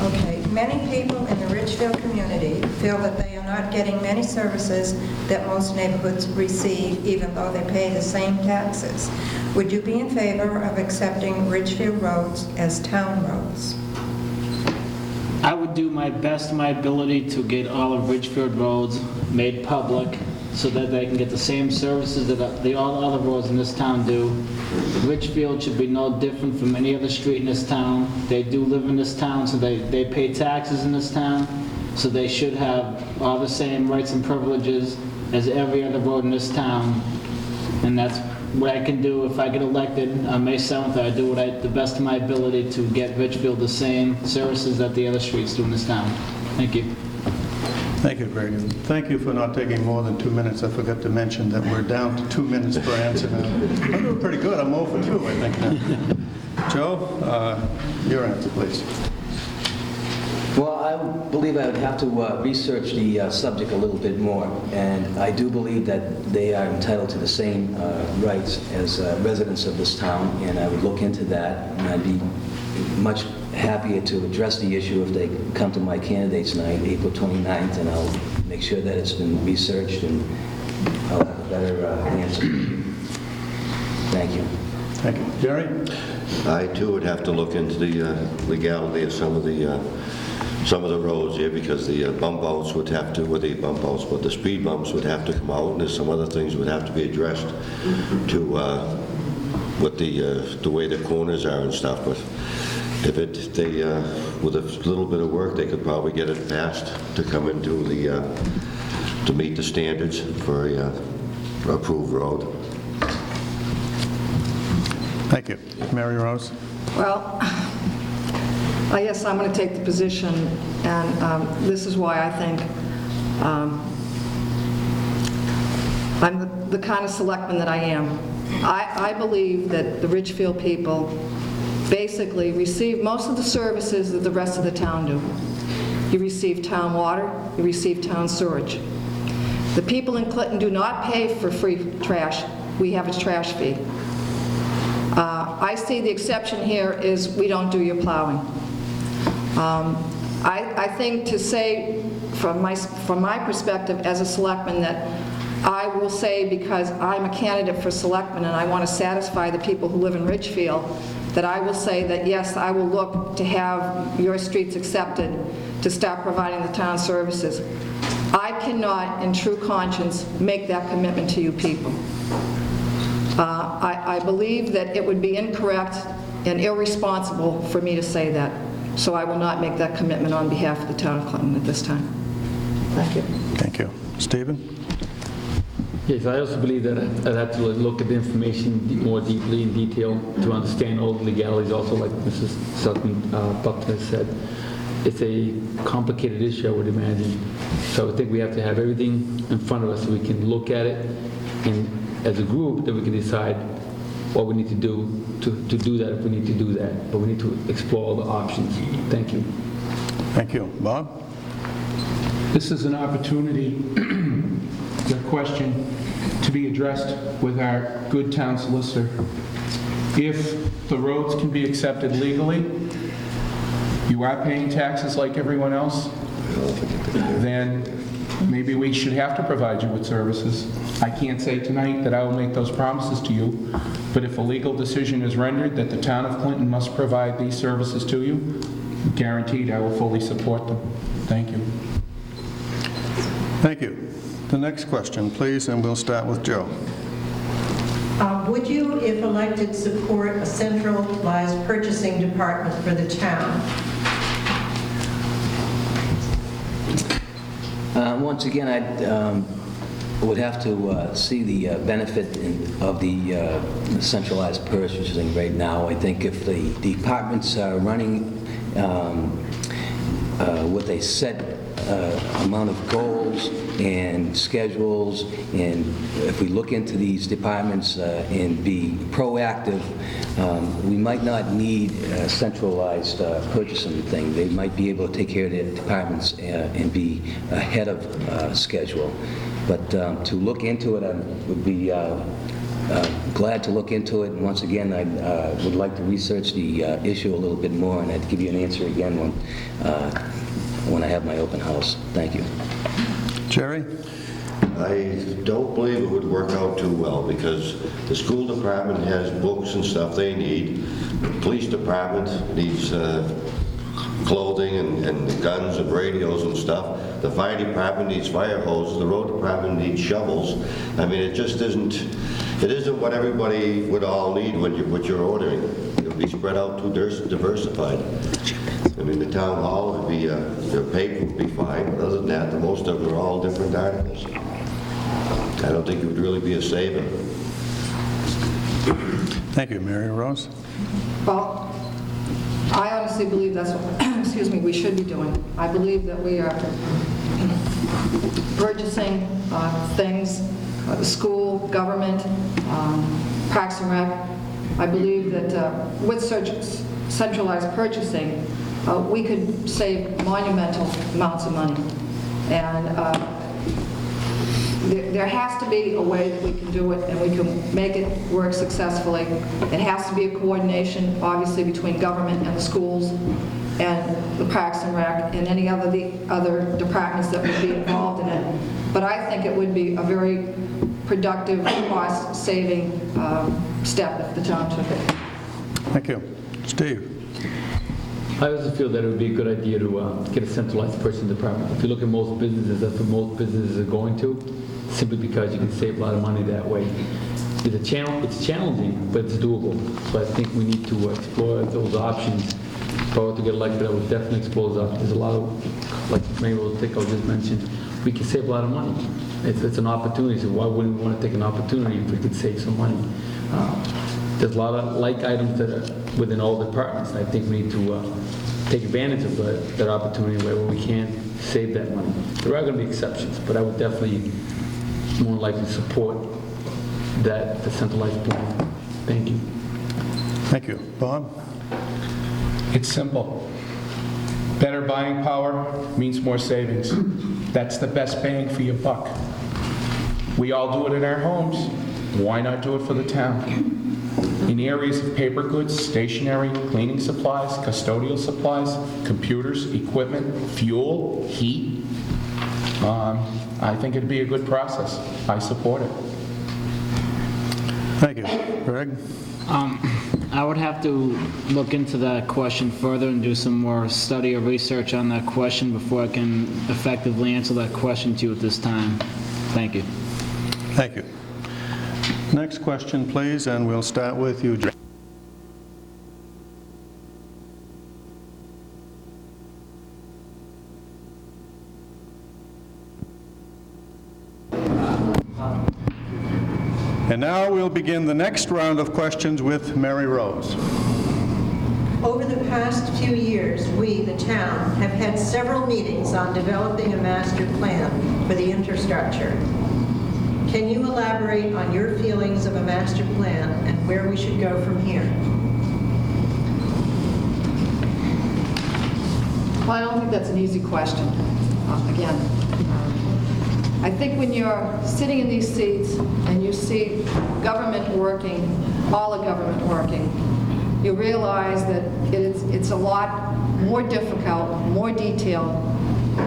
Okay, many people in the Ridgefield community feel that they are not getting many services that most neighborhoods receive, even though they pay the same taxes. Would you be in favor of accepting Ridgefield roads as town roads? I would do my best in my ability to get all of Ridgefield roads made public so that they can get the same services that all other roads in this town do. Ridgefield should be no different from any other street in this town. They do live in this town, so they pay taxes in this town, so they should have all the same rights and privileges as every other road in this town. And that's what I can do if I get elected on May 7th. I do the best of my ability to get Ridgefield the same services that the other streets do in this town. Thank you. Thank you, Greg. And thank you for not taking more than 2 minutes. I forgot to mention that we're down to 2 minutes per answer now. I'm doing pretty good. I'm 0 for 2, I think now. Joe, your answer, please. Well, I believe I would have to research the subject a little bit more, and I do believe that they are entitled to the same rights as residents of this town, and I would look into that, and I'd be much happier to address the issue if they come to my candidates night, April 29th, and I'll make sure that it's been researched, and I'll have a better answer. Thank you. Thank you. Jerry? I too would have to look into the legality of some of the roads here, because the bump outs would have to, the bump outs, but the speed bumps would have to come out, and there's some other things would have to be addressed to what the way the corners are and stuff. But if they with a little bit of work, they could probably get it passed to come into to meet the standards for a approved road. Thank you. Mary Rose? Well, I guess I'm going to take the position, and this is why I think I'm the kind of selectman that I am. I believe that the Ridgefield people basically receive most of the services that the rest of the town do. You receive town water, you receive town sewage. The people in Clinton do not pay for free trash. We have a trash fee. I see the exception here is we don't do your plowing. I think to say, from my perspective as a selectman, that I will say, because I'm a candidate for selectman and I want to satisfy the people who live in Ridgefield, that I will say that yes, I will look to have your streets accepted to start providing the town services. I cannot, in true conscience, make that commitment to you people. I believe that it would be incorrect and irresponsible for me to say that. So I will not make that commitment on behalf of the town of Clinton at this time. Thank you. Thank you. Stephen? Yes, I also believe that I'd have to look at the information more deeply in detail to understand all the legalities, also like Mrs. Sutton Buckner said. It's a complicated issue, I would imagine. So I think we have to have everything in front of us so we can look at it, and as a group, then we can decide what we need to do to do that if we need to do that. But we need to explore all the options. Thank you. Thank you. Bob? This is an opportunity, the question, to be addressed with our good town solicitor. If the roads can be accepted legally, you are paying taxes like everyone else, then maybe we should have to provide you with services. I can't say tonight that I will make those promises to you, but if a legal decision is rendered that the town of Clinton must provide these services to you, Guaranteed, I will fully support them. Thank you. Thank you. The next question, please, and we'll start with Joe. Would you, if elected, support a centralized purchasing department for the town? Once again, I would have to see the benefit of the centralized purchasing right now. I think if the departments are running with a set amount of goals and schedules, and if we look into these departments and be proactive, we might not need a centralized purchasing thing. They might be able to take care of their departments and be ahead of schedule. But to look into it, I would be glad to look into it. And once again, I would like to research the issue a little bit more, and I'd give you an answer again when I have my open house. Thank you. Jerry? I don't believe it would work out too well, because the school department has books and stuff they need. The police department needs clothing and guns and radios and stuff. The fire department needs fire hoses. The road department needs shovels. I mean, it just isn't what everybody would all need what you're ordering. It'll be spread out too diversified. I mean, the town hall would be, their paper would be fine, but other than that, the most of them are all different articles. I don't think it would really be a saving. Thank you, Mary Rose. Well, I honestly believe that's what, excuse me, we should be doing. I believe that we are purchasing things, the school, government, Parks and Rec. I believe that with centralized purchasing, we could save monumental amounts of money. And there has to be a way that we can do it and we can make it work successfully. It has to be a coordination, obviously, between government and the schools and the Parks and Rec and any other departments that would be involved in it. But I think it would be a very productive, cost-saving step if the town took it. Thank you. Steve? I also feel that it would be a good idea to get a centralized purchasing department. If you look at most businesses, that's what most businesses are going to, simply because you can save a lot of money that way. It's challenging, but it's doable. So I think we need to explore those options. If I were to get elected, I would definitely explore those options. There's a lot of, like Mary Rose Tickle just mentioned, we can save a lot of money. It's an opportunity, so why wouldn't we want to take an opportunity if we could save some money? There's a lot of like items that are within all departments, and I think we need to take advantage of that opportunity where we can save that money. There are going to be exceptions, but I would definitely more likely support the centralized plan. Thank you. Thank you. Bob? It's simple. Better buying power means more savings. That's the best bang for your buck. We all do it in our homes. Why not do it for the town? In areas of paper goods, stationery, cleaning supplies, custodial supplies, computers, equipment, fuel, heat, I think it'd be a good process. I support it. Thank you. Greg? I would have to look into that question further and do some more study or research on that question before I can effectively answer that question to you at this time. Thank you. Thank you. Next question, please, and we'll start with you, John. And now we'll begin the next round of questions with Mary Rose. Over the past few years, we, the town, have had several meetings on developing a master plan for the infrastructure. Can you elaborate on your feelings of a master plan and where we should go from here? Well, I don't think that's an easy question. Again, I think when you're sitting in these seats and you see government working, all of government working, you realize that it's a lot more difficult, more detailed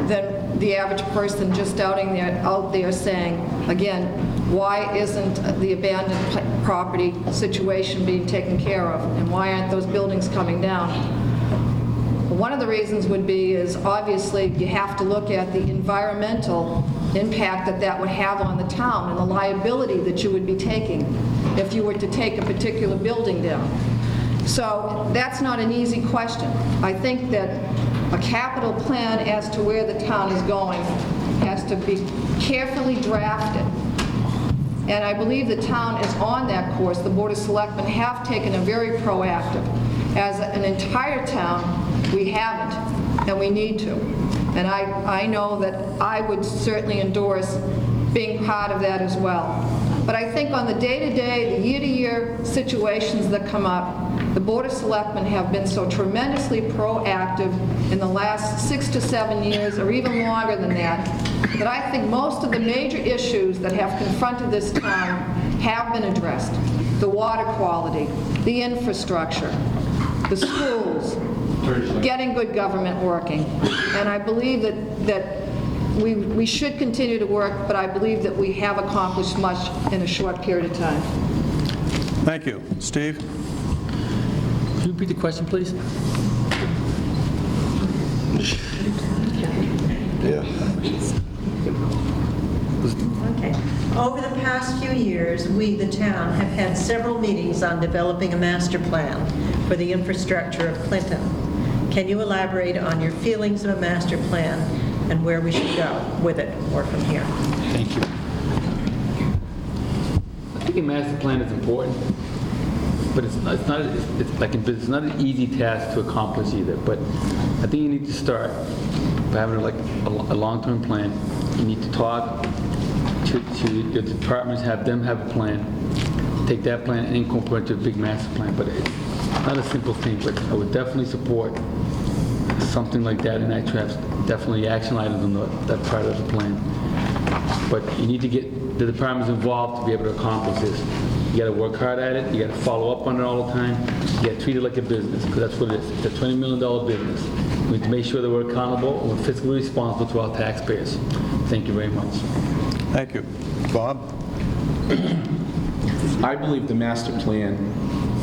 than the average person just out there saying, again, why isn't the abandoned property situation being taken care of? And why aren't those buildings coming down? One of the reasons would be is obviously you have to look at the environmental impact that that would have on the town and the liability that you would be taking if you were to take a particular building down. So that's not an easy question. I think that a capital plan as to where the town is going has to be carefully drafted. And I believe the town is on that course. The Board of Selectmen have taken a very proactive. As an entire town, we haven't, and we need to. And I know that I would certainly endorse being part of that as well. But I think on the day-to-day, the year-to-year situations that come up, the Board of Selectmen have been so tremendously proactive in the last 6 to 7 years, or even longer than that, that I think most of the major issues that have confronted this town have been addressed. The water quality, the infrastructure, the schools, getting good government working. And I believe that we should continue to work, but I believe that we have accomplished much in a short period of time. Thank you. Steve? Could you repeat the question, please? Yeah. Okay. Over the past few years, we, the town, have had several meetings on developing a master plan for the infrastructure of Clinton. Can you elaborate on your feelings of a master plan and where we should go with it or from here? Thank you. I think a master plan is important, but it's not an easy task to accomplish either. But I think you need to start by having a long-term plan. You need to talk to your departments, have them have a plan, take that plan and incorporate it to a big master plan. But it's not a simple thing, but I would definitely support something like that, and actually have definitely action items on that part of the plan. But you need to get the departments involved to be able to accomplish this. You got to work hard at it. You got to follow up on it all the time. You got to treat it like a business, because that's what it is. It's a $20 million business. We need to make sure that we're accountable and we're fiscally responsible to our taxpayers. Thank you very much. Thank you. Bob? I believe the master plan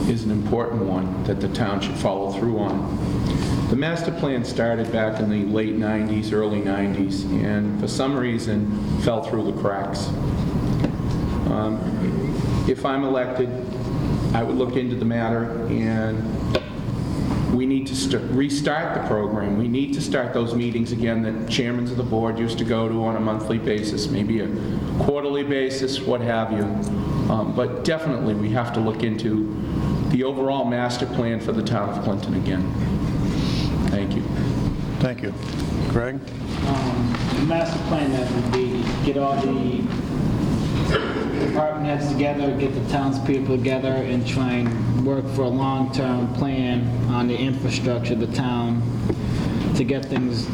is an important one that the town should follow through on. The master plan started back in the late 90s, early 90s, and for some reason fell through the cracks. If I'm elected, I would look into the matter, and we need to restart the program. We need to start those meetings again that chairmen of the board used to go to on a monthly basis, maybe a quarterly basis, what have you. But definitely we have to look into the overall master plan for the town of Clinton again. Thank you. Thank you. Greg? The master plan that would be get all the department heads together, get the townspeople together, and try and work for a long-term plan on the infrastructure of the town to get things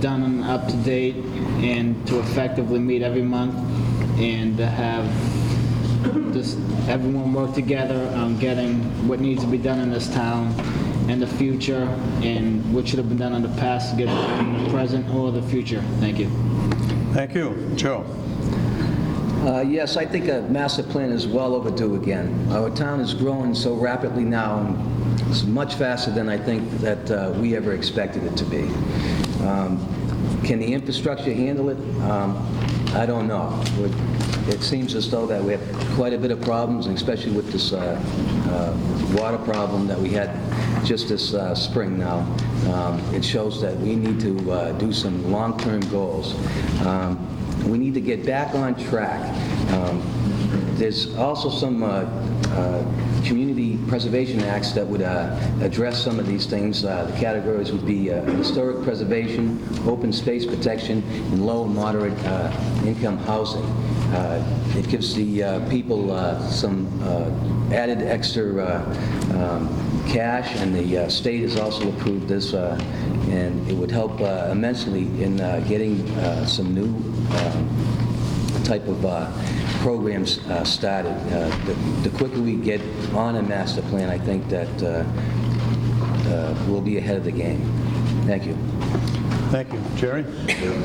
done and up to date, and to effectively meet every month, and to have just everyone work together on getting what needs to be done in this town and the future, and what should have been done in the past to get it done in the present or the future. Thank you. Thank you. Joe? Yes, I think a master plan is well overdue again. Our town is growing so rapidly now, and it's much faster than I think that we ever expected it to be. Can the infrastructure handle it? I don't know. It seems as though that we have quite a bit of problems, especially with this water problem that we had just this spring now. It shows that we need to do some long-term goals. We need to get back on track. There's also some community preservation acts that would address some of these things. The categories would be historic preservation, open space protection, and low and moderate income housing. It gives the people some added extra cash, and the state has also approved this, and it would help immensely in getting some new type of programs started. The quicker we get on a master plan, I think that we'll be ahead of the game. Thank you. Thank you. Jerry?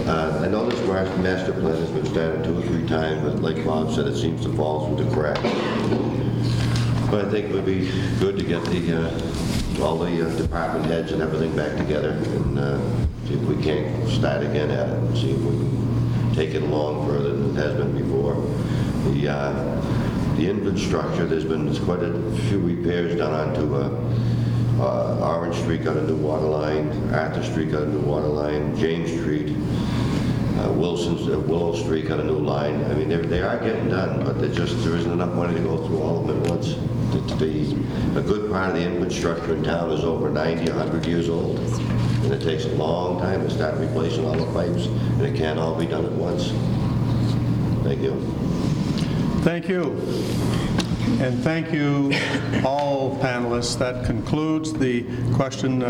I know this master plan has been started 2 or 3 times, but like Bob said, it seems to fall through the cracks. But I think it would be good to get the all the department heads and everything back together and see if we can't start again at it and see if we can take it along further than it has been before. The infrastructure, there's been quite a few repairs done onto Orange Street got a new water line, Arthur Street got a new water line, James Street, Willow Street got a new line. I mean, they are getting done, but there isn't enough money to go through all of them at once. A good part of the infrastructure in town is over 90, 100 years old, and it takes a long time to start replacing all the pipes, and it can't all be done at once. Thank you. Thank you. And thank you, all panelists. That concludes the question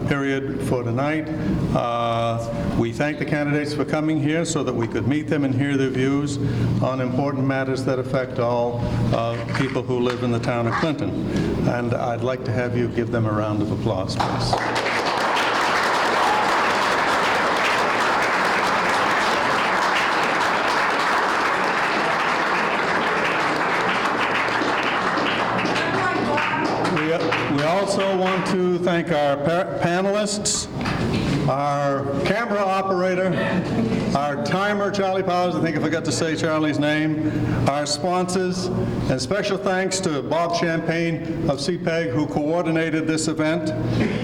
period for tonight. We thank the candidates for coming here so that we could meet them and hear their views on important matters that affect all people who live in the town of Clinton. And I'd like to have you give them a round of applause, please. We also want to thank our panelists, our camera operator, our timer, Charlie Powers, I think I forgot to say Charlie's name, our sponsors, and special thanks to Bob Champagne of CPEG who coordinated this event.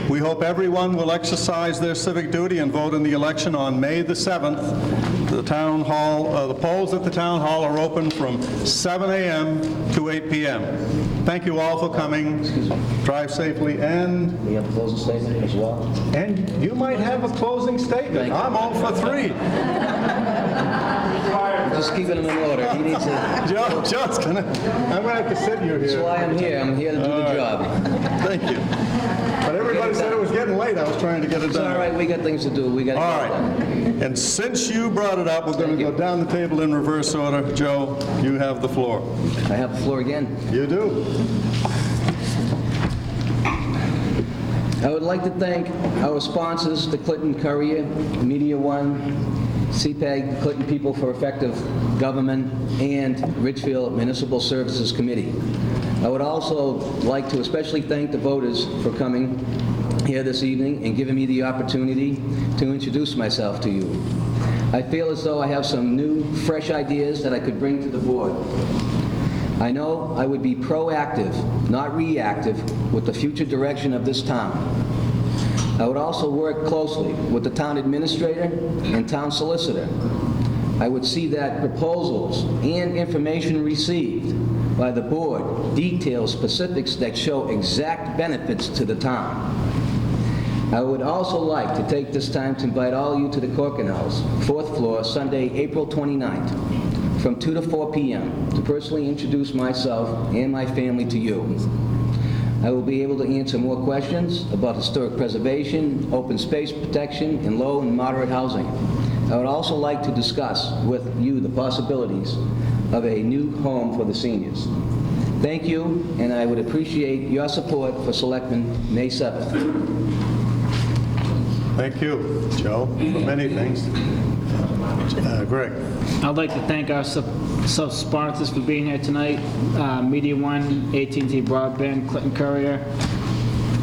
We hope everyone will exercise their civic duty and vote in the election on May the 7th. The town hall, the polls at the town hall are open from 7 a.m. to 8 p.m. Thank you all for coming. Drive safely, and... We have a closing statement as well? And you might have a closing statement. I'm all for 3. Just keeping him in order. He needs to... Joe's gonna... I'm gonna have to sit you That's here. why I'm here. I'm here to do the job. Thank you. But everybody said it was getting late. I was trying to get it It's done. all right. We got things to do. We got to All get it right. done. And since you brought it up, we're going to go down the table in reverse order. Joe, you have the floor. I have the floor again. You do. I would like to thank our sponsors, the Clinton Courier, Media One, CPEG, Clinton People for Effective Government, and Richfield Municipal Services Committee. I would also like to especially thank the voters for coming here this evening and giving me the opportunity to introduce myself to you. I feel as though I have some new, fresh ideas that I could bring to the board. I know I would be proactive, not reactive, with the future direction of this town. I would also work closely with the town administrator and town solicitor. I would see that proposals and information received by the board detail specifics that show exact benefits to the town. I would also like to take this time to invite all of you to the Corcoran House, 4th floor, Sunday, April 29th, from 2 to 4 p.m., to personally introduce myself and my family to you. I will be able to answer more questions about historic preservation, open space protection, and low and moderate housing. I would also like to discuss with you the possibilities of a new home for the seniors. Thank you, and I would appreciate your support for Selectmen May 7th. Thank you, Joe, for many things. Greg. I'd like to thank our sponsors for being here tonight. Media One, AT&T Broadband, Clinton Courier,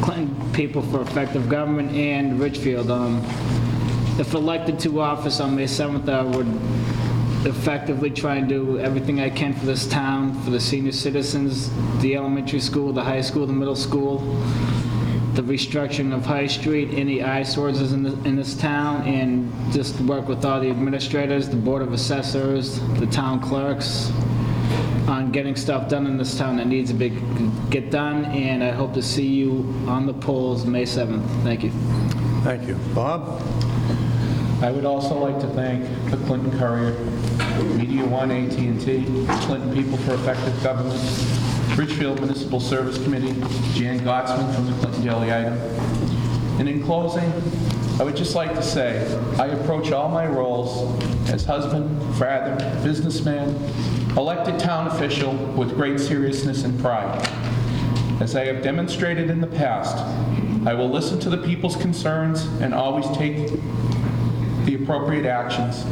Clinton People for Effective Government, and Richfield. If elected to office on May 7th, I would effectively try and do everything I can for this town, for the senior citizens, the elementary school, the high school, the middle school, the restructuring of High Street, any eyesores in this town, and just work with all the administrators, the Board of Assessors, the town clerks, on getting stuff done in this town that needs to get done, and I hope to see you on the polls May 7th. Thank you. Thank you. Bob? I would also like to thank the Clinton Courier, Media One, AT&T, Clinton People for Effective Government, Richfield Municipal Service Committee, Jan Gottsman from the Clinton Daily Item. And in closing, I would just like to say I approach all my roles as husband, father, businessman, elected town official with great seriousness and pride. As I have demonstrated in the past, I will listen to the people's concerns and always take the appropriate actions.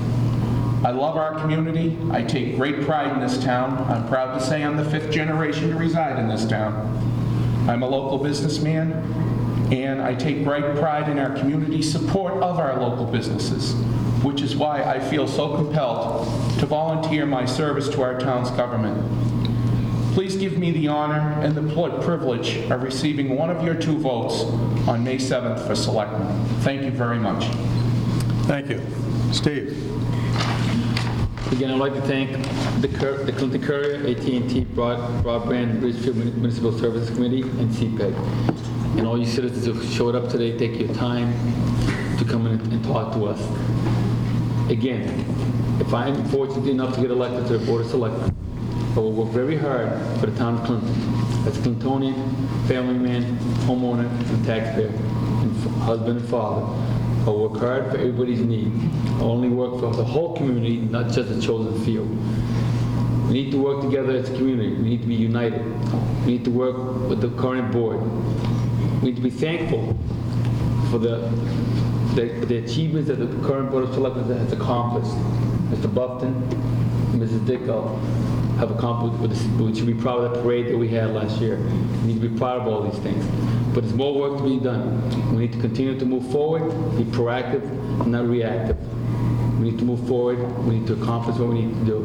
I love our community. I take great pride in this town. I'm proud to say I'm the 5th generation to reside in this town. I'm a local businessman, and I take great pride in our community support of our local businesses, which is why I feel so compelled to volunteer my service to our town's government. Please give me the honor and the privilege of receiving one of your 2 votes on May 7th for selectmen. Thank you very much. Thank you. Steve? Again, I'd like to thank the Clinton Courier, AT&T Broadband Ridgefield Municipal Services Committee, and CPEG. And all you citizens who showed up today, take your time to come in and talk to us. Again, if I'm fortunate enough to get elected to the Board of Selectmen, I will work very hard for the town of Clinton. As a Clintonian, family man, homeowner, and taxpayer, and husband and father, I will work hard for everybody's need. I only work for the whole community, not just the chosen few. We need to work together as a community. We need to be united. We need to work with the current board. We need to be thankful for the achievements that the current Board of Selectmen has accomplished. Mr. Buffton and Mrs. Dickow have accomplished, we should be proud of that parade that we had last year. We need to be proud of all these things. But there's more work to be done. We need to continue to move forward, be proactive, and not reactive. We need to move forward. We need to accomplish what we need to do.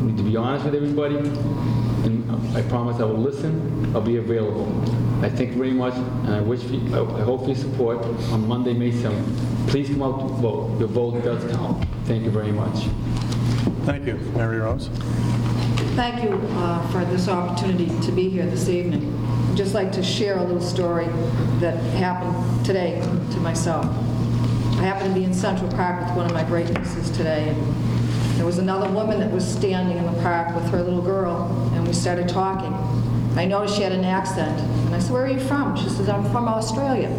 We need to be honest with everybody, and I promise I will listen. I'll be available. I thank you very much, and I hope for your support on Monday, May 7th. Please come out to vote. Your vote does count. Thank you very much. Thank you. Mary Rose? Thank you for this opportunity to be here this evening. I'd just like to share a little story that happened today to myself. I happened to be in Central Park with one of my great nieces today, and there was another woman that was standing in the park with her little girl, and we started talking. I noticed she had an accent, and I said, "Where are you from?" She says, "I'm from Australia."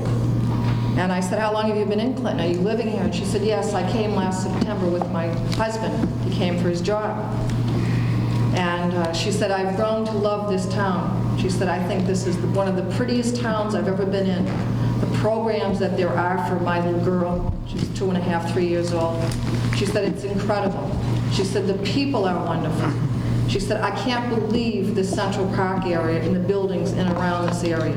And I said, "How long have you been in Clinton? Are you living here?" And she said, "Yes, I came last September with my husband. He came for his job." And she said, "I've grown to love this town." She said, "I think this is one of the prettiest towns I've ever been in. The programs that there are for my little girl," she's 2.5, 3 years old. She said, "It's incredible." She said, "The people are wonderful." She said, "I can't believe the Central Park area and the buildings in and around this area."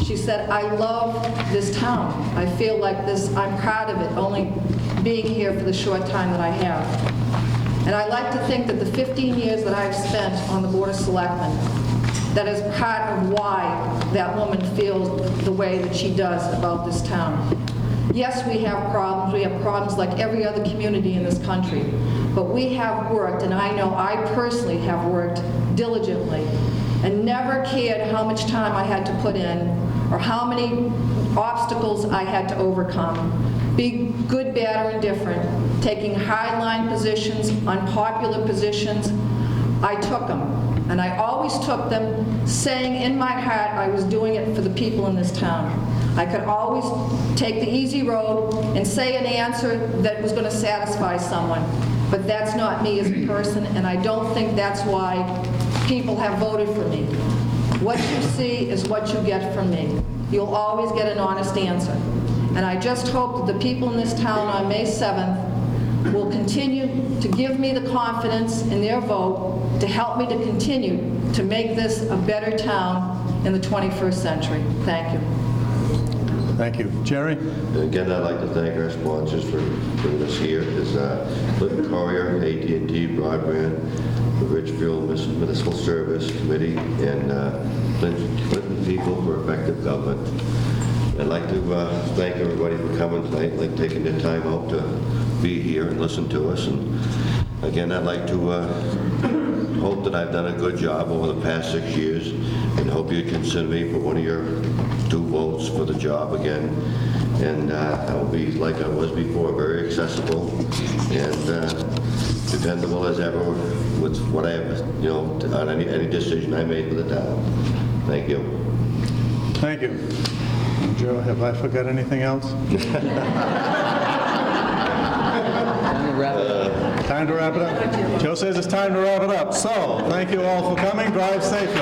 She said, "I love this town. I feel like this, I'm proud of it, only being here for the short time that I have." And I like to think that the 15 years that I've spent on the Board of Selectmen, that is part of why that woman feels the way that she does about this town. Yes, we have problems. We have problems like every other community in this country. But we have worked, and I know I personally have worked diligently and never cared how much time I had to put in or how many obstacles I had to overcome. Be good, bad, or indifferent, taking hardline positions, unpopular positions, I took them. And I always took them saying in my heart I was doing it for the people in this town. I could always take the easy road and say an answer that was going to satisfy someone. But that's not me as a person, and I don't think that's why people have voted for me. What you see is what you get from me. You'll always get an honest answer. And I just hope that the people in this town on May 7th will continue to give me the confidence in their vote to help me to continue to make this a better town in the 21st century. Thank you. Thank you. Jerry? Again, I'd like to thank our sponsors for bringing us here. There's Clinton Courier, AT&T Broadband, the Ridgefield Municipal Service Committee, and Clinton People for Effective Government. I'd like to thank everybody for coming tonight, like taking their time out to be here and listen to us. And again, I'd like to hope that I've done a good job over the past 6 years, and hope you consider me for one of your 2 votes for the job again. And I'll be, like I was before, very accessible and dependable as ever with what I have, on any decision I make for the town. Thank you. Thank you. Joe, have I forgot anything else? Time to wrap it up. Joe says it's time to wrap it up. So, thank you all for coming. Drive safely.